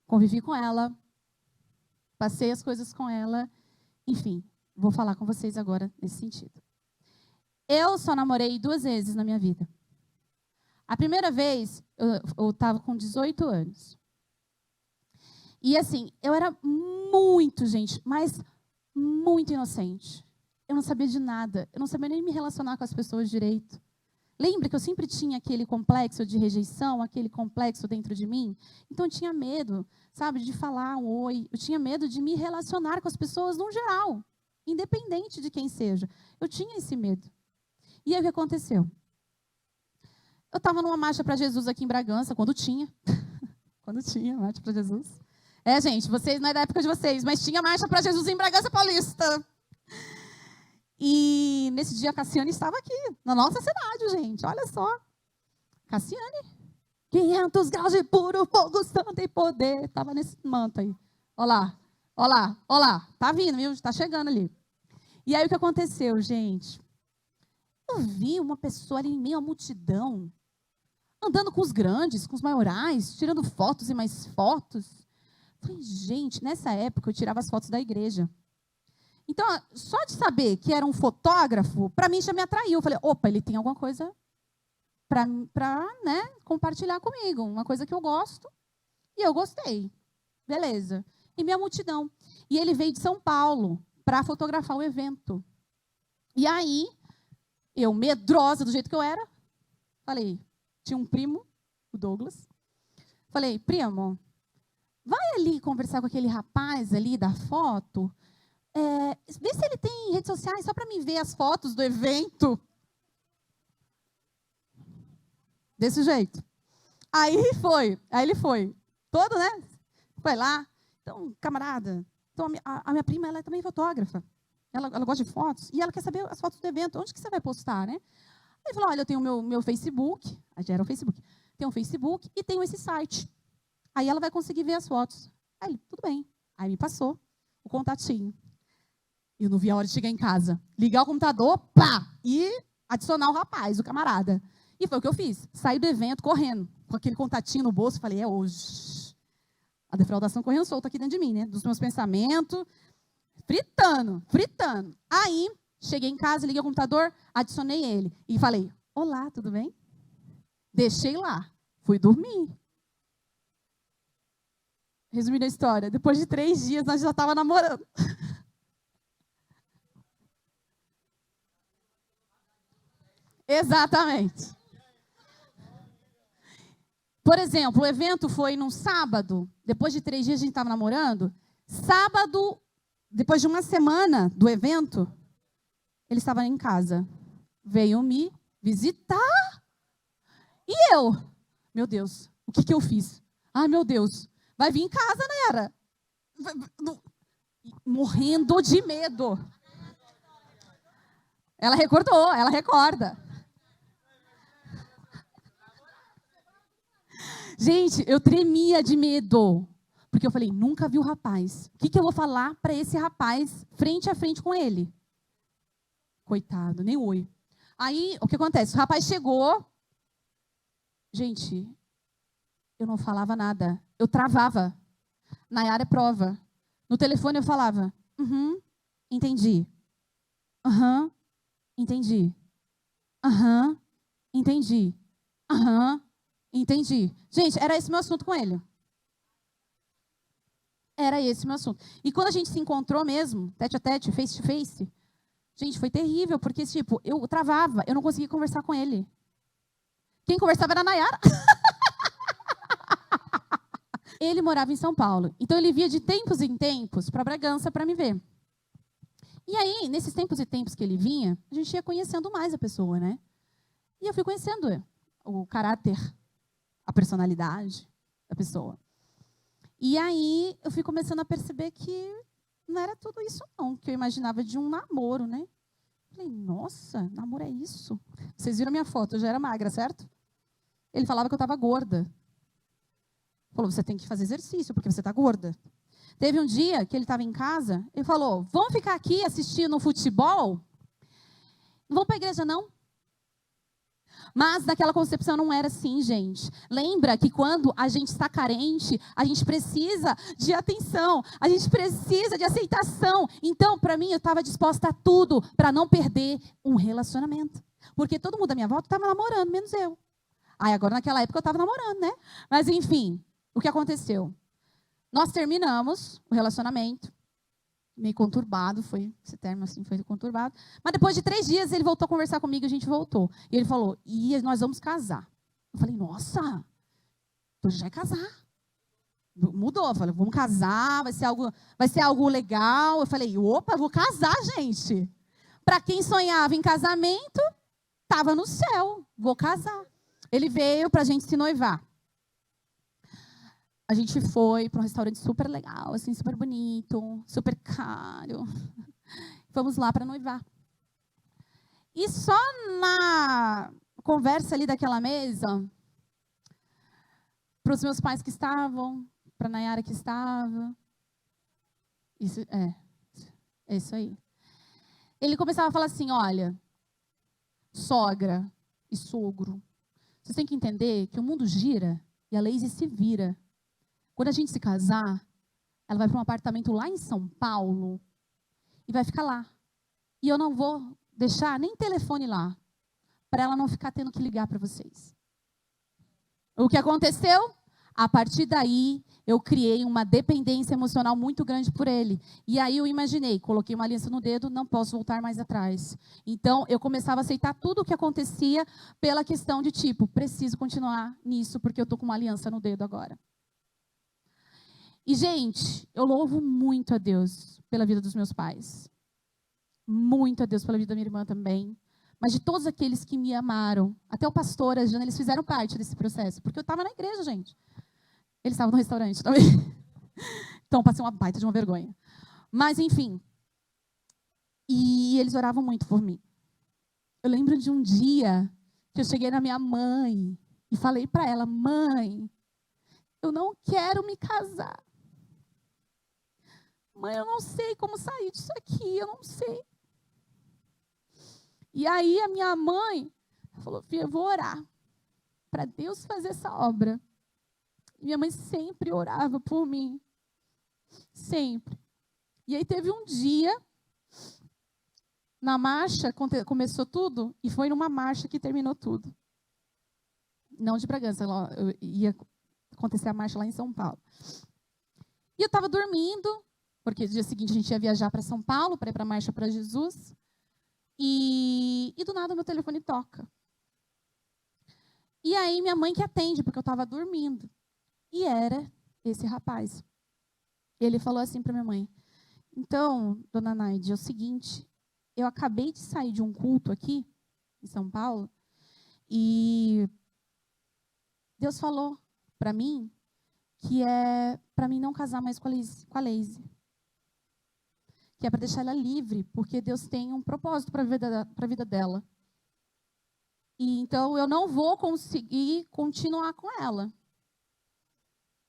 convivi com ela, passei as coisas com ela, enfim, vou falar com vocês agora nesse sentido. Eu só namorei 2 vezes na minha vida. A primeira vez, eu estava com 18 anos. E assim, eu era muito, gente, mas muito inocente. Eu não sabia de nada. Eu não sabia nem me relacionar com as pessoas direito. Lembra que eu sempre tinha aquele complexo de rejeição, aquele complexo dentro de mim? Então eu tinha medo, sabe, de falar um oi. Eu tinha medo de me relacionar com as pessoas no geral, independente de quem seja. Eu tinha esse medo. E aí o que aconteceu? Eu estava numa marcha para Jesus aqui em Bragança, quando tinha. Quando tinha marcha para Jesus. Gente, vocês não é da época de vocês, mas tinha marcha para Jesus em Bragança Paulista. E nesse dia a Cassiane estava aqui, na nossa cidade, gente. Olha só. Cassiane. 500 graus de puro fogo santo e poder. Estava nesse manto aí. Olha lá, olha lá, olha lá. Tá vindo, viu? Está chegando ali. E aí o que aconteceu, gente? Eu vi uma pessoa ali em meio à multidão, andando com os grandes, com os maiorais, tirando fotos e mais fotos. Falei, gente, nessa época eu tirava as fotos da igreja. Então, só de saber que era um fotógrafo, para mim já me atraiu. Eu falei, opa, ele tem alguma coisa para né, compartilhar comigo. Uma coisa que eu gosto. E eu gostei. Beleza. E minha multidão. E ele veio de São Paulo para fotografar o evento. E aí, eu, medrosa do jeito que eu era, falei, tinha um primo, o Douglas. Falei, primo, vai ali conversar com aquele rapaz ali da foto. Vê se ele tem redes sociais, só para mim ver as fotos do evento. Desse jeito. Aí ele foi. Todo, né? Foi lá. Então, camarada, então a minha prima, ela é também fotógrafa. Ela gosta de fotos. E ela quer saber as fotos do evento. Onde que você vai postar, né? Ele falou, olha, eu tenho o meu Facebook. Já era o Facebook. Tem um Facebook e tenho esse site. Aí ela vai conseguir ver as fotos. Aí ele, tudo bem. Aí me passou o contatinho. Eu não vi a hora de chegar em casa. Ligar o computador, pá! E adicionar o rapaz, o camarada. E foi o que eu fiz. Saí do evento correndo, com aquele contatinho no bolso. Falei, é hoje. A defraudação correndo solta aqui dentro de mim, né? Dos meus pensamentos. Fritando. Aí, cheguei em casa, liguei o computador, adicionei ele. E falei, olá, tudo bem? Deixei lá. Fui dormir. Resumindo a história, depois de 3 dias, nós já estávamos namorando. Exatamente. Por exemplo, o evento foi num sábado. Depois de 3 dias a gente estava namorando. Sábado, depois de uma semana do evento, ele estava em casa. Veio me visitar. E eu? Meu Deus, o que eu fiz? Ai, meu Deus. Vai vir em casa, né, era? Morrendo de medo. Ela recordou, ela recorda. Gente, eu tremia de medo. Porque eu falei, nunca vi o rapaz. O que eu vou falar para esse rapaz frente a frente com ele? Coitado, nem oi. Aí, o que acontece? O rapaz chegou. Gente, eu não falava nada. Eu travava. Nayara é prova. No telefone eu falava, entendi. Entendi. Entendi. Entendi. Gente, era esse meu assunto com ele. Era esse meu assunto. E quando a gente se encontrou mesmo, tete a tete, face to face, gente, foi terrível, porque, tipo, eu travava, eu não conseguia conversar com ele. Quem conversava era a Nayara. Ele morava em São Paulo, então ele via de tempos em tempos para Bragança para me ver. E aí, nesses tempos e tempos que ele vinha, a gente ia conhecendo mais a pessoa, né? E eu fui conhecendo o caráter, a personalidade da pessoa. E aí, eu fui começando a perceber que não era tudo isso não, que eu imaginava de um namoro, né? Falei, nossa, namoro é isso? Vocês viram a minha foto, eu já era magra, certo? Ele falava que eu estava gorda. Falou, você tem que fazer exercício, porque você está gorda. Teve um dia que ele estava em casa, ele falou, vamos ficar aqui assistindo futebol? Não vamos para a igreja, não? Mas naquela concepção não era assim, gente. Lembra que quando a gente está carente, a gente precisa de atenção, a gente precisa de aceitação. Então, para mim, eu estava disposta a tudo para não perder um relacionamento. Porque todo mundo à minha volta estava namorando, menos eu. Aí agora, naquela época, eu estava namorando, né? Mas, enfim, o que aconteceu? Nós terminamos o relacionamento, meio conturbado, esse termo assim, foi conturbado. Mas depois de 3 dias, ele voltou a conversar comigo, a gente voltou. E ele falou, nós vamos casar. Eu falei, nossa, então já é casar. Mudou, eu falei, vamos casar, vai ser algo legal. Eu falei, opa, vou casar, gente. Para quem sonhava em casamento, estava no céu, vou casar. Ele veio para a gente se noivar. A gente foi para um restaurante super legal, assim, super bonito, super caro. Fomos lá para noivar. E só na conversa ali daquela mesa, para os meus pais que estavam, para a Nayara que estava, é isso aí. Ele começava a falar assim, olha, sogra e sogro, vocês têm que entender que o mundo gira e a Lazy se vira. Quando a gente se casar, ela vai para um apartamento lá em São Paulo e vai ficar lá. E eu não vou deixar nem telefone lá, para ela não ficar tendo que ligar para vocês. O que aconteceu? A partir daí, eu criei uma dependência emocional muito grande por ele. E aí eu imaginei, coloquei uma aliança no dedo, não posso voltar mais atrás. Então, eu começava a aceitar tudo o que acontecia pela questão de tipo, preciso continuar nisso, porque eu estou com uma aliança no dedo agora. E, gente, eu louvo muito a Deus pela vida dos meus pais. Muito a Deus pela vida da minha irmã também. Mas de todos aqueles que me amaram, até o pastor, a Jana, eles fizeram parte desse processo. Porque eu estava na igreja, gente. Eles estavam no restaurante também. Então, passei uma baita de uma vergonha. Mas, enfim. E eles oravam muito por mim. Eu lembro de um dia que eu cheguei na minha mãe e falei para ela, mãe, eu não quero me casar. Mãe, eu não sei como sair disso aqui, eu não sei. E aí a minha mãe falou, filha, eu vou orar para Deus fazer essa obra. E minha mãe sempre orava por mim. Sempre. E aí teve um dia, na marcha, começou tudo, e foi numa marcha que terminou tudo. Não de Bragança, ia acontecer a marcha lá em São Paulo. E eu estava dormindo, porque no dia seguinte a gente ia viajar para São Paulo, para ir para a marcha para Jesus. E do nada meu telefone toca. E aí minha mãe que atende, porque eu estava dormindo. E era esse rapaz. Ele falou assim para minha mãe, então, dona Naide, é o seguinte, eu acabei de sair de um culto aqui, em São Paulo, e Deus falou para mim que é para mim não casar mais com a Lazy. Que é para deixar ela livre, porque Deus tem um propósito para a vida dela. E então eu não vou conseguir continuar com ela.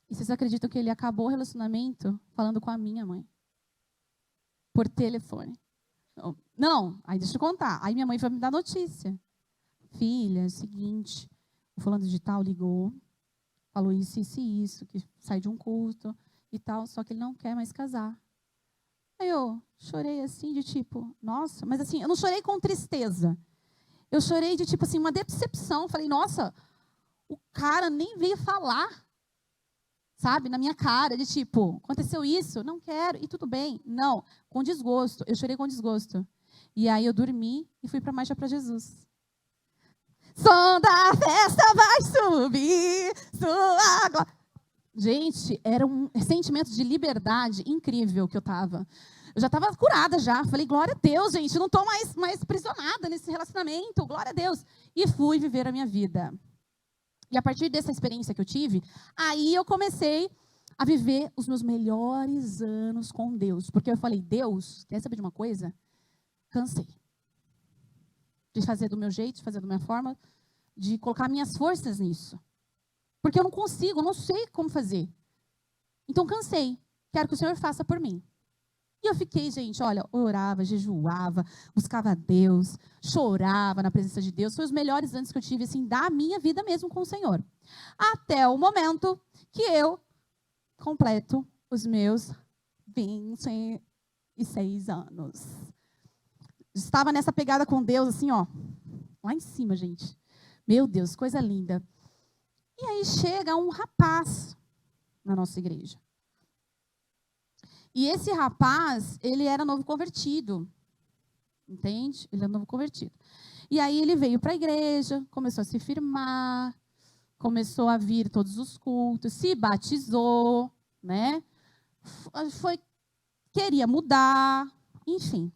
E vocês acreditam que ele acabou o relacionamento falando com a minha mãe? Por telefone. Não, aí deixa eu contar. Aí minha mãe foi me dar notícia. Filha, é o seguinte, o fulano de tal ligou falou isso, que sai de um culto e tal, só que ele não quer mais casar. Aí eu chorei assim, de tipo, nossa, mas assim, eu não chorei com tristeza. Eu chorei de tipo assim, uma decepção. Falei, nossa, o cara nem veio falar, sabe, na minha cara, de tipo, aconteceu isso? Não quero, e tudo bem. Não, com desgosto. Eu chorei com desgosto. E aí eu dormi e fui para a Marcha para Jesus. Som da festa vai subir, sua glória. Gente, era um sentimento de liberdade incrível que eu estava. Eu já estava curada já. Falei, glória a Deus, gente, não estou mais prisionada nesse relacionamento. Glória a Deus. E fui viver a minha vida. E a partir dessa experiência que eu tive, aí eu comecei a viver os meus melhores anos com Deus. Porque eu falei, Deus, quer saber de uma coisa? Cansei de fazer do meu jeito, de fazer da minha forma, de colocar minhas forças nisso. Porque eu não consigo, eu não sei como fazer. Então, cansei. Quero que o Senhor faça por mim. E eu fiquei, gente, olha, orava, jejuava, buscava a Deus, chorava na presença de Deus. Foi os melhores anos que eu tive, assim, da minha vida mesmo com o Senhor. Até o momento que eu completo os meus 26 anos. Estava nessa pegada com Deus, assim, ó, lá em cima, gente. Meu Deus, coisa linda. E aí chega um rapaz na nossa igreja. E esse rapaz, ele era novo convertido. Entende? Ele era novo convertido. E aí ele veio para a igreja, começou a se firmar, começou a vir todos os cultos, se batizou, né? Queria mudar, enfim.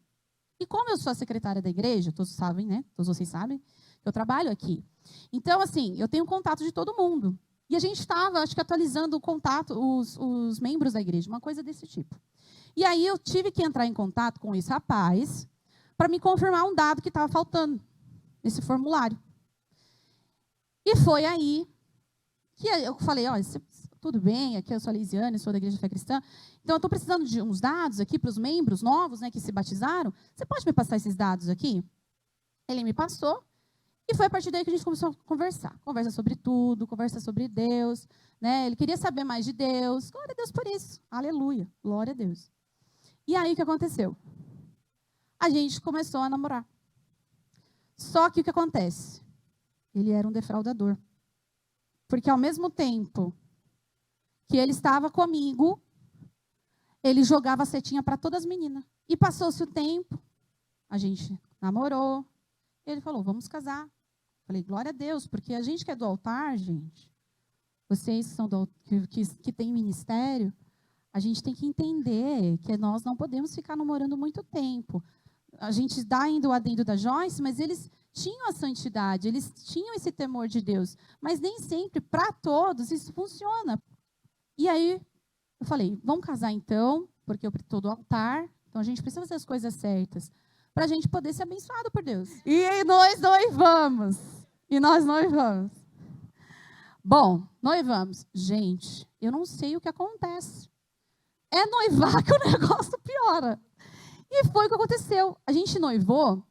E como eu sou a secretária da igreja, todos sabem, né? Todos vocês sabem, eu trabalho aqui. Então, assim, eu tenho contato de todo mundo. E a gente estava, acho que, atualizando o contato, os membros da igreja, uma coisa desse tipo. E aí eu tive que entrar em contato com esse rapaz para me confirmar um dado que estava faltando nesse formulário. E foi aí que eu falei, olha, tudo bem, aqui eu sou a Lisiane, sou da Igreja Fé Cristã, então eu estou precisando de uns dados aqui para os membros novos, né, que se batizaram. Você pode me passar esses dados aqui? Ele me passou. E foi a partir daí que a gente começou a conversar. Conversa sobre tudo, conversa sobre Deus, né? Ele queria saber mais de Deus. Glória a Deus por isso. Aleluia. Glória a Deus. E aí o que aconteceu? A gente começou a namorar. Só que o que acontece? Ele era um defraudador. Porque ao mesmo tempo que ele estava comigo, ele jogava a setinha para todas as meninas. E passou-se o tempo, a gente namorou. Ele falou, vamos casar. Falei, glória a Deus, porque a gente que é do altar, gente, vocês que, são que têm ministério, a gente tem que entender que nós não podemos ficar namorando muito tempo. A gente dá ainda o adendo da Joyce, mas eles tinham a santidade, eles tinham esse temor de Deus. Mas nem sempre, para todos, isso funciona. E aí, eu falei, vamos casar então, porque eu estou do altar, então a gente precisa fazer as coisas certas, para a gente poder ser abençoado por Deus. E aí nós noivamos. Bom, noivamos. Gente, eu não sei o que acontece. É noivar que o negócio piora. E foi o que aconteceu. A gente noivou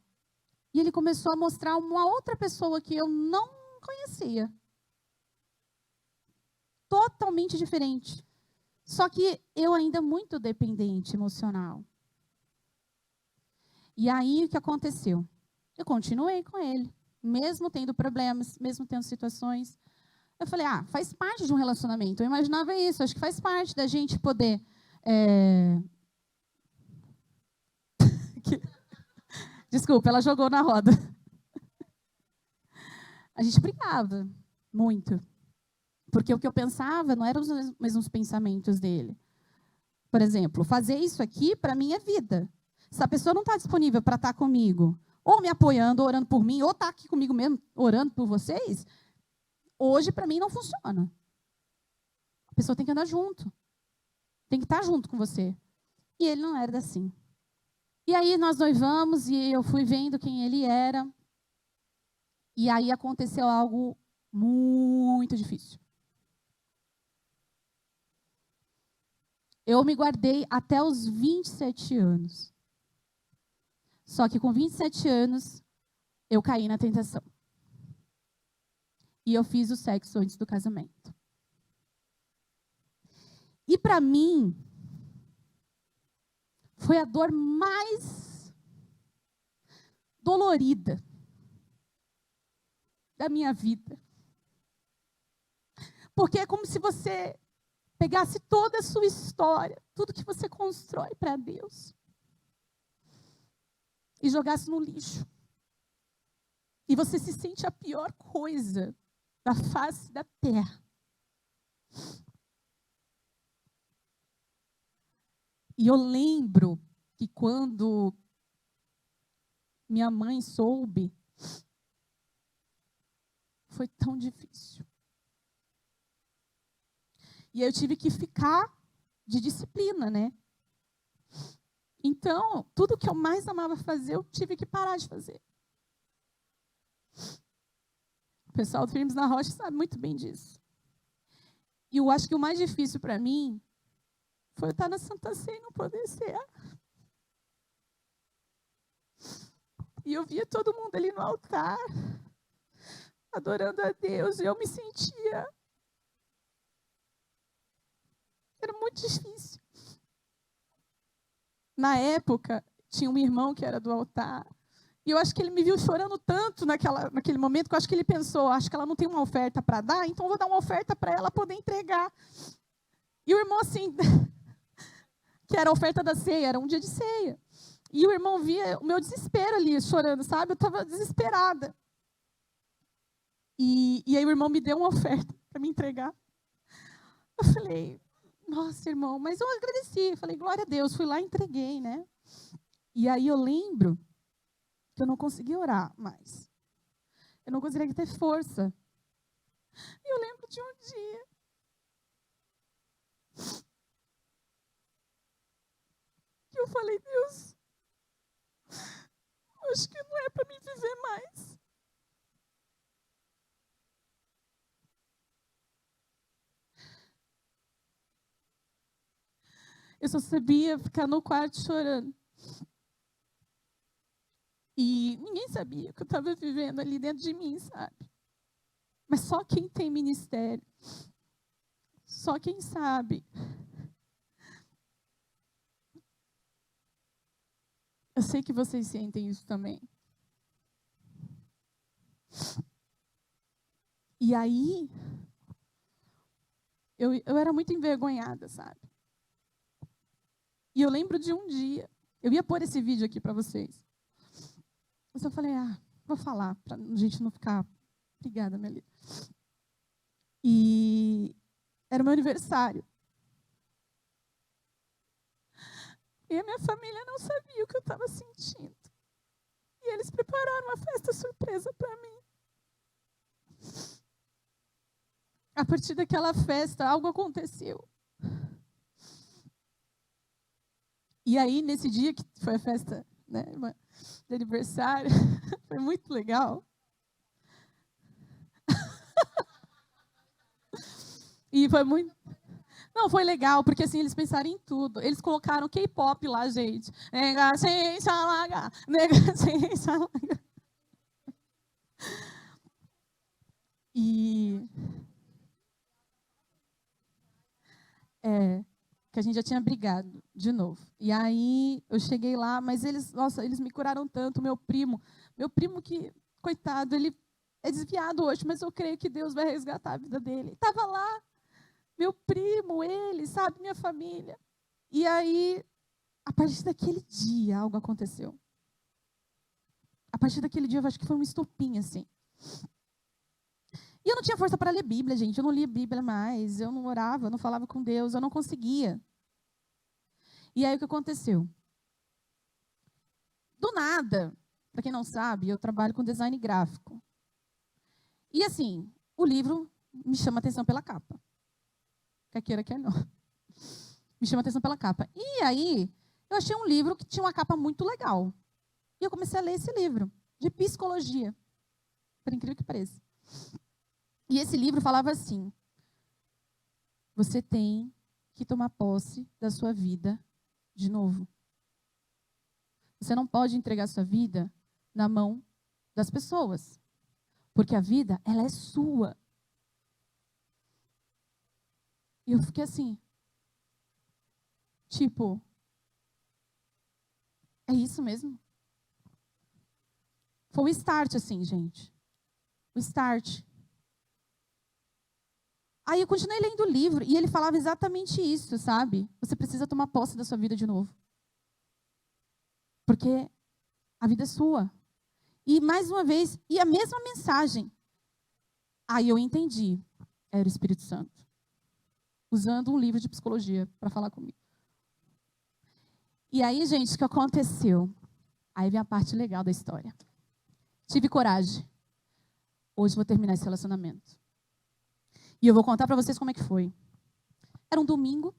e ele começou a mostrar uma outra pessoa que eu não conhecia. Totalmente diferente. Só que eu ainda muito dependente emocional. E aí o que aconteceu? Eu continuei com ele, mesmo tendo problemas, mesmo tendo situações. Eu falei, faz parte de um relacionamento. Eu imaginava isso, acho que faz parte da gente poder... Desculpa, ela jogou na roda. A gente brigava muito. Porque o que eu pensava não eram os mesmos pensamentos dele. Por exemplo, fazer isso aqui, para mim, é vida. Se a pessoa não está disponível para estar comigo, ou me apoiando, ou orando por mim, ou está aqui comigo mesmo, orando por vocês, hoje, para mim, não funciona. A pessoa tem que andar junto. Tem que estar junto com você. E ele não era assim. E aí nós noivamos e eu fui vendo quem ele era. E aí aconteceu algo muito difícil. Eu me guardei até os 27 anos. Só que com 27 anos, eu caí na tentação. E eu fiz o sexo antes do casamento. E para mim, foi a dor mais dolorida da minha vida. Porque é como se você pegasse toda a sua história, tudo que você constrói para Deus, e jogasse no lixo. E você se sente a pior coisa da face da terra. E eu lembro que quando minha mãe soube, foi tão difícil. E eu tive que ficar de disciplina, né? Então, tudo que eu mais amava fazer, eu tive que parar de fazer. O pessoal do Firmes na Rocha sabe muito bem disso. E eu acho que o mais difícil para mim foi eu estar na Santa Ceia e não poder ser. E eu via todo mundo ali no altar, adorando a Deus, e eu me sentia... Era muito difícil. Na época, tinha um irmão que era do altar, e eu acho que ele me viu chorando tanto naquele momento, que eu acho que ele pensou, acho que ela não tem uma oferta para dar, então eu vou dar uma oferta para ela poder entregar. E o irmão assim, que era a oferta da ceia, era um dia de ceia. E o irmão via o meu desespero ali, chorando, sabe? Eu estava desesperada. E aí o irmão me deu uma oferta para me entregar. Eu falei, nossa, irmão, mas eu agradeci. Falei, glória a Deus, fui lá e entreguei, né? E aí eu lembro que eu não conseguia orar mais. Eu não conseguia ter força. E eu lembro de um dia que eu falei, Deus, acho que não é para mim viver mais. Eu só sabia ficar no quarto chorando. E ninguém sabia o que eu estava vivendo ali dentro de mim, sabe? Mas só quem tem ministério, só quem sabe. Eu sei que vocês sentem isso também. E aí, eu era muito envergonhada, sabe? E eu lembro de um dia, eu ia pôr esse vídeo aqui para vocês. Mas eu falei, vou falar, para a gente não ficar... Obrigada, Melita. E era o meu aniversário. E a minha família não sabia o que eu estava sentindo. E eles prepararam uma festa surpresa para mim. A partir daquela festa, algo aconteceu. E aí, nesse dia que foi a festa, né, de aniversário, foi muito legal. E foi muito... Não, foi legal, porque assim, eles pensaram em tudo. Eles colocaram K-pop lá, gente. E... que a gente já tinha brigado de novo. E aí, eu cheguei lá, mas eles me curaram tanto. Meu primo que, coitado, ele é desviado hoje, mas eu creio que Deus vai resgatar a vida dele. Estava lá, meu primo, ele, sabe, minha família. E aí, a partir daquele dia, algo aconteceu. A partir daquele dia, eu acho que foi um estopim, assim. E eu não tinha força para ler Bíblia, gente. Eu não lia Bíblia mais. Eu não orava, eu não falava com Deus. Eu não conseguia. E aí, o que aconteceu? Do nada, para quem não sabe, eu trabalho com design gráfico. E assim, o livro me chama a atenção pela capa. Quer queira, quer não. Me chama a atenção pela capa. E aí, eu achei um livro que tinha uma capa muito legal. E eu comecei a ler esse livro, de psicologia. Por incrível que pareça. E esse livro falava assim: você tem que tomar posse da sua vida de novo. Você não pode entregar sua vida na mão das pessoas. Porque a vida, ela é sua. E eu fiquei assim, Tipo, é isso mesmo? Foi o start, assim, gente. O start. Aí eu continuei lendo o livro e ele falava exatamente isso, sabe? Você precisa tomar posse da sua vida de novo. Porque a vida é sua. E mais uma vez, e a mesma mensagem. Aí eu entendi. Era o Espírito Santo. Usando um livro de psicologia para falar comigo. E aí, gente, o que aconteceu? Aí vem a parte legal da história. Tive coragem. Hoje vou terminar esse relacionamento. E eu vou contar para vocês como é que foi. Era um domingo.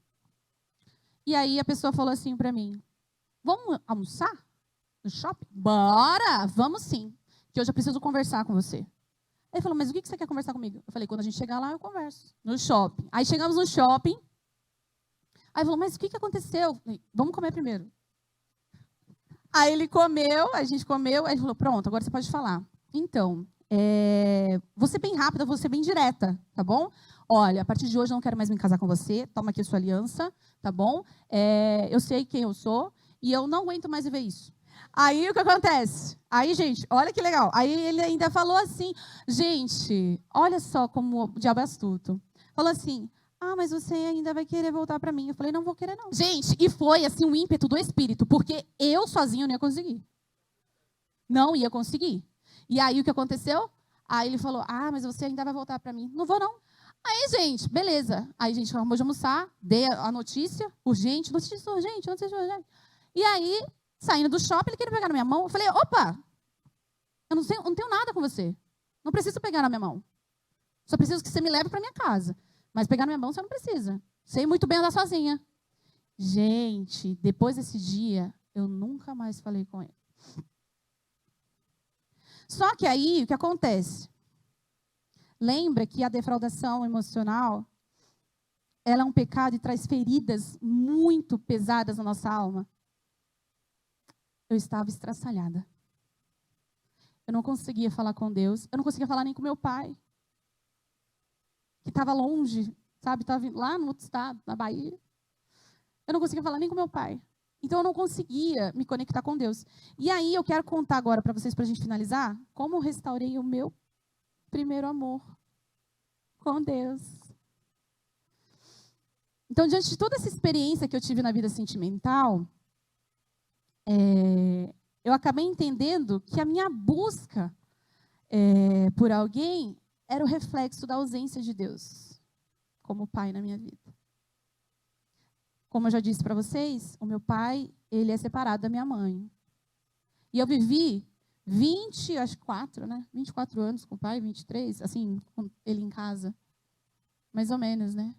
E aí a pessoa falou assim para mim: vamos almoçar no shopping? Bora! Vamos sim. Que hoje eu preciso conversar com você. Aí ele falou: mas o que você quer conversar comigo? Eu falei: quando a gente chegar lá, eu converso. No shopping. Aí chegamos no shopping. Aí ele falou: mas o que aconteceu? Eu falei: vamos comer primeiro. Aí ele comeu, a gente comeu. Aí ele falou: pronto, agora você pode falar. Então, vou ser bem rápida, vou ser bem direta, tá bom? Olha, a partir de hoje eu não quero mais me casar com você. Toma aqui a sua aliança, tá bom? Eu sei quem eu sou e eu não aguento mais viver isso. Aí o que acontece? Aí, gente, olha que legal. Aí ele ainda falou assim, gente, olha só como o diabo é astuto. Falou assim: ah, mas você ainda vai querer voltar para mim. Eu falei: não vou querer não. Gente, e foi assim um ímpeto do Espírito, porque eu sozinho não ia conseguir. Não ia conseguir. E aí o que aconteceu? Aí ele falou: ah, mas você ainda vai voltar para mim. Não vou não. Aí, gente, beleza. Aí a gente acabou de almoçar, dei a notícia, urgente, notícia urgente. E aí, saindo do shopping, ele queria pegar na minha mão. Eu falei: opa, eu não tenho nada com você. Não preciso pegar na minha mão. Só preciso que você me leve para minha casa. Mas pegar na minha mão você não precisa. Sei muito bem andar sozinha. Gente, depois desse dia, eu nunca mais falei com ele. Só que aí, o que acontece? Lembra que a defraudação emocional, ela é um pecado e traz feridas muito pesadas na nossa alma. Eu estava estraçalhada. Eu não conseguia falar com Deus. Eu não conseguia falar nem com meu pai, que estava longe, sabe? Estava lá no outro estado, na Bahia. Eu não conseguia falar nem com meu pai. Então, eu não conseguia me conectar com Deus. E aí, eu quero contar agora para vocês, para a gente finalizar, como eu restaurei o meu primeiro amor com Deus. Então, diante de toda essa experiência que eu tive na vida sentimental, eu acabei entendendo que a minha busca por alguém era o reflexo da ausência de Deus como pai na minha vida. Como eu já disse para vocês, o meu pai, ele é separado da minha mãe. E eu vivi 24 anos com o pai, 23, assim, com ele em casa. Mais ou menos, né?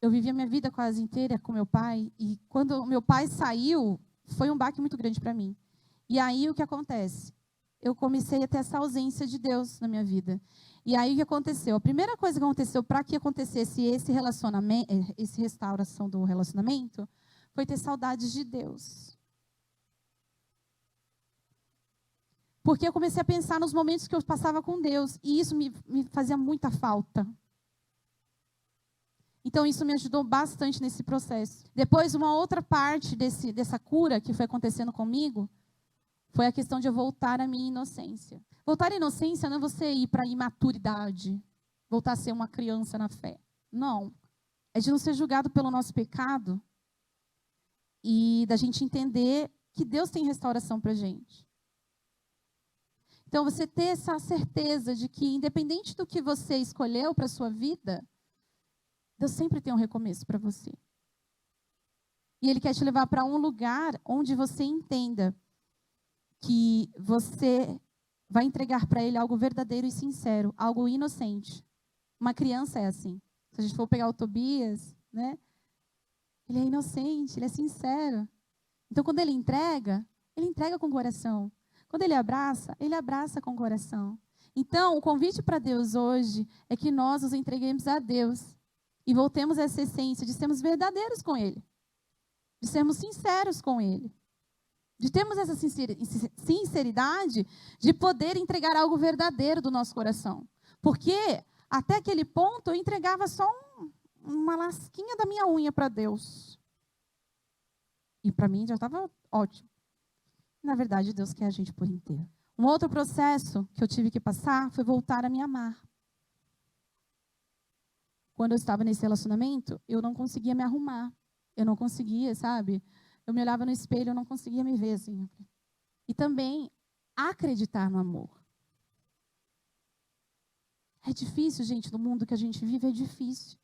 Eu vivi a minha vida quase inteira com meu pai, e quando o meu pai saiu, foi um baque muito grande para mim. E aí o que acontece? Eu comecei a ter essa ausência de Deus na minha vida. E aí o que aconteceu? A primeira coisa que aconteceu para que acontecesse esse relacionamento, essa restauração do relacionamento, foi ter saudades de Deus. Porque eu comecei a pensar nos momentos que eu passava com Deus, e isso me fazia muita falta. Então, isso me ajudou bastante nesse processo. Depois, uma outra parte dessa cura que foi acontecendo comigo, foi a questão de eu voltar à minha inocência. Voltar à inocência não é você ir para a imaturidade, voltar a ser uma criança na fé. Não. É de não ser julgado pelo nosso pecado e da gente entender que Deus tem restauração para a gente. Então, você ter essa certeza de que, independente do que você escolheu para a sua vida, Deus sempre tem um recomeço para você. E Ele quer te levar para um lugar onde você entenda que você vai entregar para Ele algo verdadeiro e sincero, algo inocente. Uma criança é assim. Se a gente for pegar o Tobias, né? Ele é inocente, ele é sincero. Então, quando ele entrega com o coração. Quando ele abraça com o coração. Então, o convite para Deus hoje é que nós nos entreguemos a Deus e voltemos a essa essência de sermos verdadeiros com Ele, de sermos sinceros com Ele, de termos essa sinceridade de poder entregar algo verdadeiro do nosso coração. Porque até aquele ponto eu entregava só uma lasquinha da minha unha para Deus. E para mim já estava ótimo. Na verdade, Deus quer a gente por inteiro. Um outro processo que eu tive que passar foi voltar a me amar. Quando eu estava nesse relacionamento, eu não conseguia me arrumar. Eu não conseguia, sabe? Eu me olhava no espelho, eu não conseguia me ver assim. E também acreditar no amor. É difícil, gente, no mundo que a gente vive é difícil.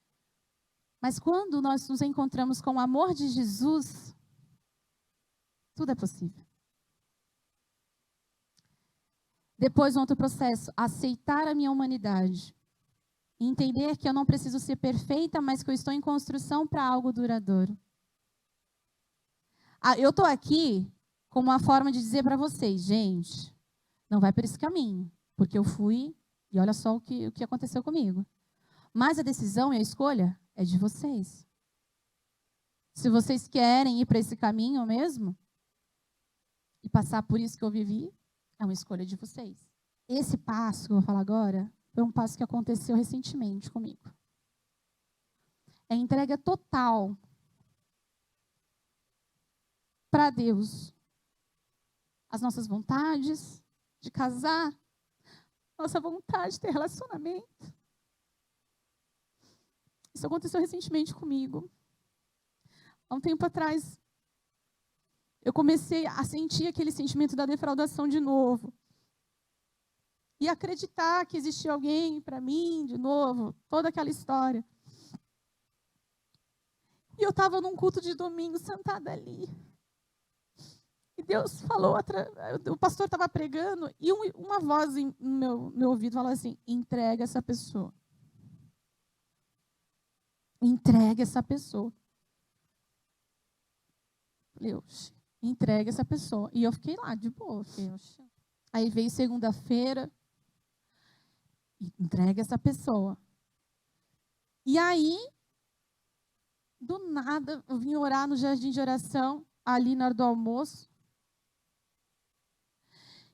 Mas quando nós nos encontramos com o amor de Jesus, tudo é possível. Depois, um outro processo, aceitar a minha humanidade. E entender que eu não preciso ser perfeita, mas que eu estou em construção para algo duradouro. Eu estou aqui como uma forma de dizer para vocês, gente, não vai por esse caminho, porque eu fui e olha só o que aconteceu comigo. Mas a decisão e a escolha é de vocês. Se vocês querem ir para esse caminho mesmo, e passar por isso que eu vivi, é uma escolha de vocês. Esse passo que eu vou falar agora, foi um passo que aconteceu recentemente comigo. É entrega total para Deus. As nossas vontades de casar, nossa vontade de ter relacionamento. Isso aconteceu recentemente comigo. Há um tempo atrás, eu comecei a sentir aquele sentimento da defraudação de novo. E acreditar que existia alguém para mim de novo, toda aquela história. E eu estava num culto de domingo, sentada ali. E Deus falou, o pastor estava pregando, e uma voz no meu ouvido falou assim, entrega essa pessoa. Entrega essa pessoa. Falei, entrega essa pessoa. E eu fiquei lá, de boa. Aí veio segunda-feira, entrega essa pessoa. E aí, do nada, eu vim orar no jardim de oração, ali na hora do almoço.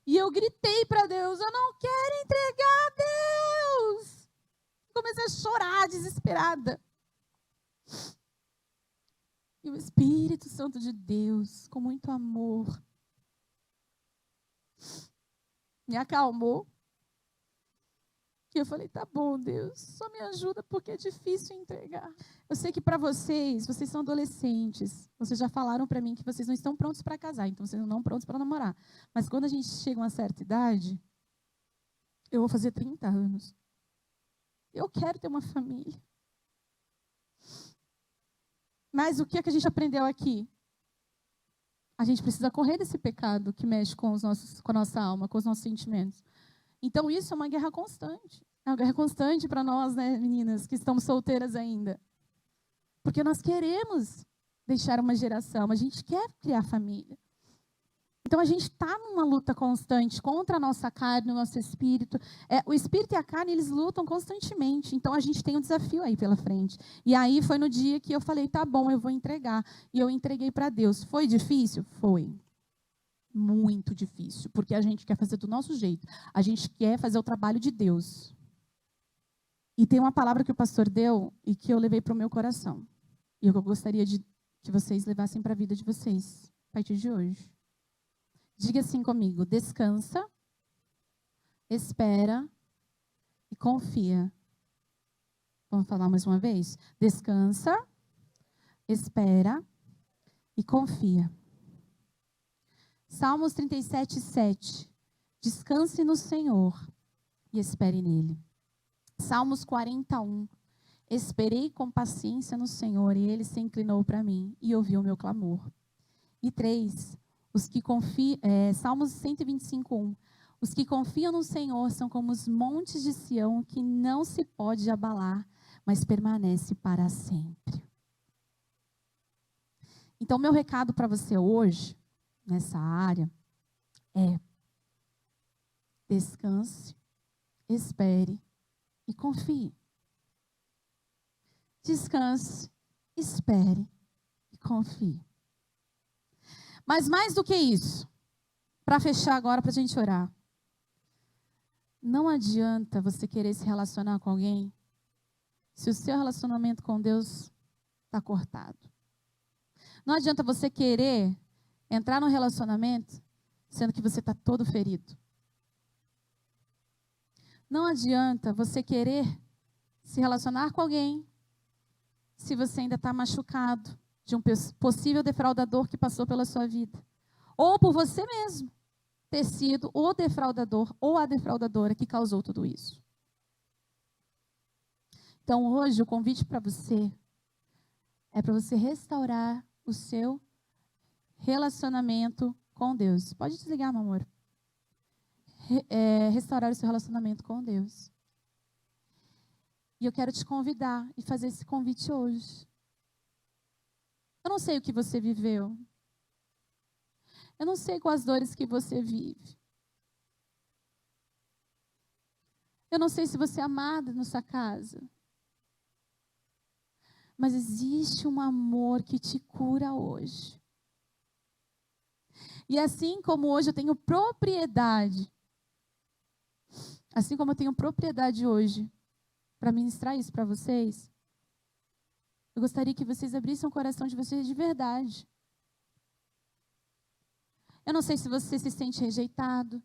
E eu gritei para Deus, eu não quero entregar a Deus. Comecei a chorar, desesperada. E o Espírito Santo de Deus, com muito amor, me acalmou. E eu falei, tá bom, Deus, só me ajuda porque é difícil entregar. Eu sei que para vocês são adolescentes. Vocês já falaram para mim que vocês não estão prontos para casar, então vocês não estão prontos para namorar. Mas quando a gente chega a uma certa idade, eu vou fazer 30 anos. Eu quero ter uma família. Mas o que é que a gente aprendeu aqui? A gente precisa correr desse pecado que mexe com a nossa alma, com os nossos sentimentos. Então, isso é uma guerra constante. É uma guerra constante para nós, né, meninas, que estamos solteiras ainda. Porque nós queremos deixar uma geração, a gente quer criar família. Então, a gente está numa luta constante contra a nossa carne, o nosso espírito. O espírito e a carne, eles lutam constantemente. Então, a gente tem um desafio aí pela frente. E aí, foi no dia que eu falei, tá bom, eu vou entregar. E eu entreguei para Deus. Foi difícil? Foi. Muito difícil, porque a gente quer fazer do nosso jeito. A gente quer fazer o trabalho de Deus. E tem uma palavra que o pastor deu e que eu levei para o meu coração. E eu gostaria que vocês levassem para a vida de vocês, a partir de hoje. Diga assim comigo, descansa, espera e confia. Vamos falar mais uma vez? Descansa, espera e confia. Salmos 37, 7. Descanse no Senhor e espere nele. Salmos 41. Esperei com paciência no Senhor e ele se inclinou para mim e ouviu o meu clamor. E 3. Salmos 125, 1. Os que confiam no Senhor são como os montes de Sião que não se pode abalar, mas permanece para sempre. Então, meu recado para você hoje, nessa área, é: descanse, espere e confie. Descanse, espere e confie. Mas mais do que isso, para fechar agora, para a gente orar. Não adianta você querer se relacionar com alguém se o seu relacionamento com Deus está cortado. Não adianta você querer entrar num relacionamento sendo que você está todo ferido. Não adianta você querer se relacionar com alguém se você ainda está machucado de um possível defraudador que passou pela sua vida. Ou por você mesmo ter sido o defraudador ou a defraudadora que causou tudo isso. Então hoje o convite para você é para você restaurar o seu relacionamento com Deus. Pode desligar, meu amor. Restaurar o seu relacionamento com Deus. E eu quero te convidar e fazer esse convite hoje. Eu não sei o que você viveu. Eu não sei quais dores que você vive. Eu não sei se você é amada na sua casa. Mas existe um amor que te cura hoje. E assim como hoje eu tenho propriedade, assim como eu tenho propriedade hoje para ministrar isso para vocês, eu gostaria que vocês abrissem o coração de vocês de verdade. Eu não sei se você se sente rejeitado.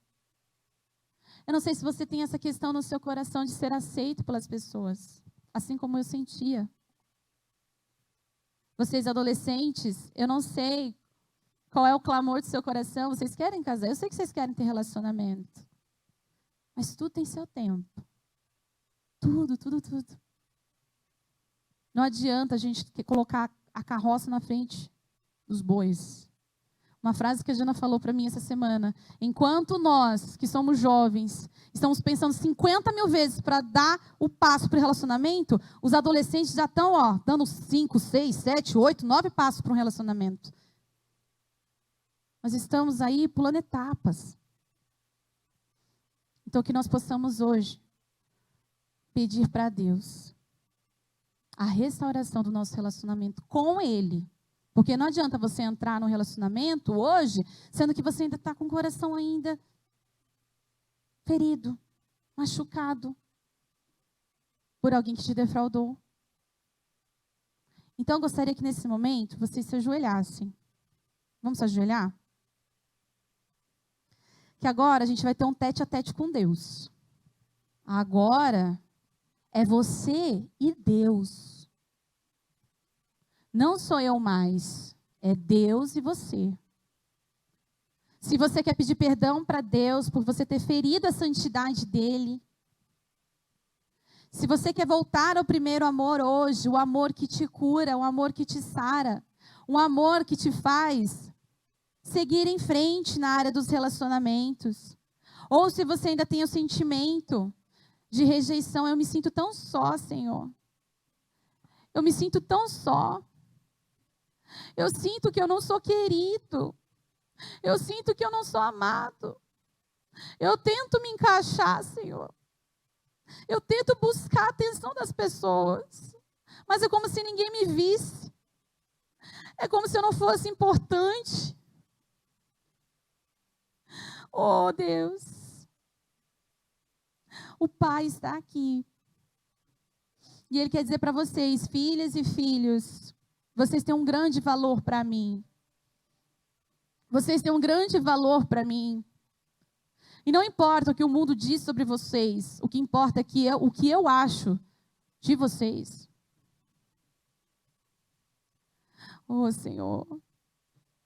Eu não sei se você tem essa questão no seu coração de ser aceito pelas pessoas, assim como eu sentia. Vocês adolescentes, eu não sei qual é o clamor do seu coração. Vocês querem casar? Eu sei que vocês querem ter relacionamento. Mas tudo tem seu tempo. Tudo. Não adianta a gente colocar a carroça na frente dos bois. Uma frase que a Jana falou para mim essa semana. Enquanto nós, que somos jovens, estamos pensando 50 mil vezes para dar o passo para o relacionamento, os adolescentes já estão dando 5, 6, 7, 8, 9 passos para um relacionamento. Nós estamos aí pulando etapas. Então, que nós possamos hoje pedir para Deus a restauração do nosso relacionamento com Ele. Porque não adianta você entrar num relacionamento hoje, sendo que você ainda está com o coração ainda ferido, machucado por alguém que te defraudou. Então, eu gostaria que nesse momento vocês se ajoelhassem. Vamos se ajoelhar? Que agora a gente vai ter um tete a tete com Deus. Agora é você e Deus. Não sou eu mais, é Deus e você. Se você quer pedir perdão para Deus por você ter ferido a santidade dele, se você quer voltar ao primeiro amor hoje, o amor que te cura, o amor que te sara, um amor que te faz seguir em frente na área dos relacionamentos. Ou se você ainda tem o sentimento de rejeição, eu me sinto tão só, Senhor. Eu me sinto tão só. Eu sinto que eu não sou querido. Eu sinto que eu não sou amado. Eu tento me encaixar, Senhor. Eu tento buscar a atenção das pessoas. Mas é como se ninguém me visse. É como se eu não fosse importante. Oh, Deus. O Pai está aqui. E Ele quer dizer para vocês, filhas e filhos, vocês têm um grande valor para mim. Vocês têm um grande valor para mim. E não importa o que o mundo diz sobre vocês, o que importa é o que eu acho de vocês. Oh, Senhor,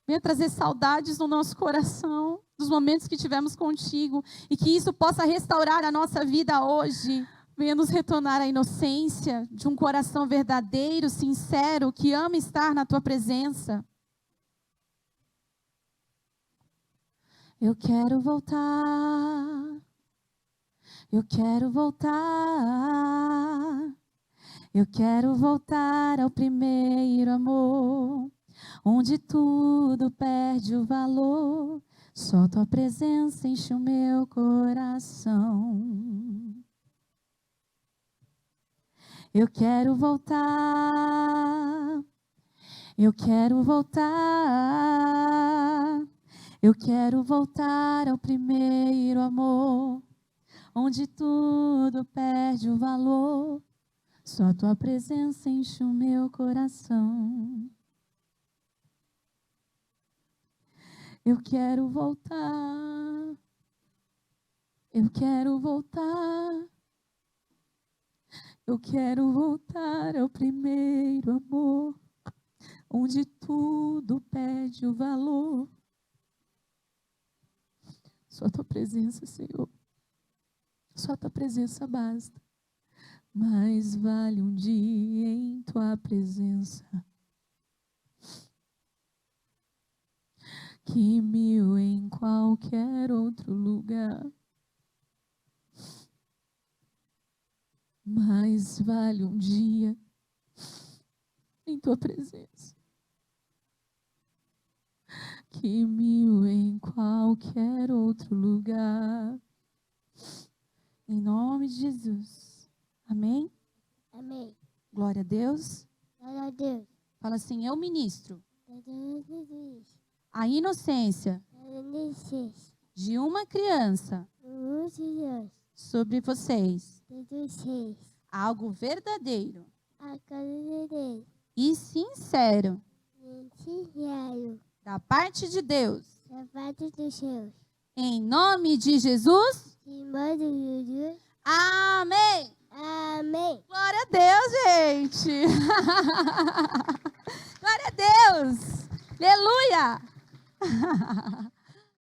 venha trazer saudades no nosso coração, dos momentos que tivemos contigo, e que isso possa restaurar a nossa vida hoje. Venha nos retornar à inocência de um coração verdadeiro, sincero, que ama estar na tua presença. Eu quero voltar. Eu quero voltar. Eu quero voltar ao primeiro amor, onde tudo perde o valor. Só tua presença enche o meu coração. Eu quero voltar, eu quero voltar, eu quero voltar ao primeiro amor, onde tudo perde o valor, só tua presença enche o meu coração. Eu quero voltar. Eu quero voltar. Eu quero voltar ao primeiro amor, onde tudo perde o valor. Só a tua presença, Senhor. Só a tua presença basta. Mais vale um dia em tua presença que 1000 em qualquer outro lugar. Mais vale um dia em tua presença que 1000 em qualquer outro lugar. Em nome de Jesus. Amém? Amém. Glória a Deus. Glória a Deus. Fala assim, eu ministro Jesus. a inocência de uma criança sobre vocês. Algo verdadeiro e sincero da parte de Deus. Em nome de Jesus. Amém. Amém. Glória a Deus, gente. Glória a Deus. Aleluia.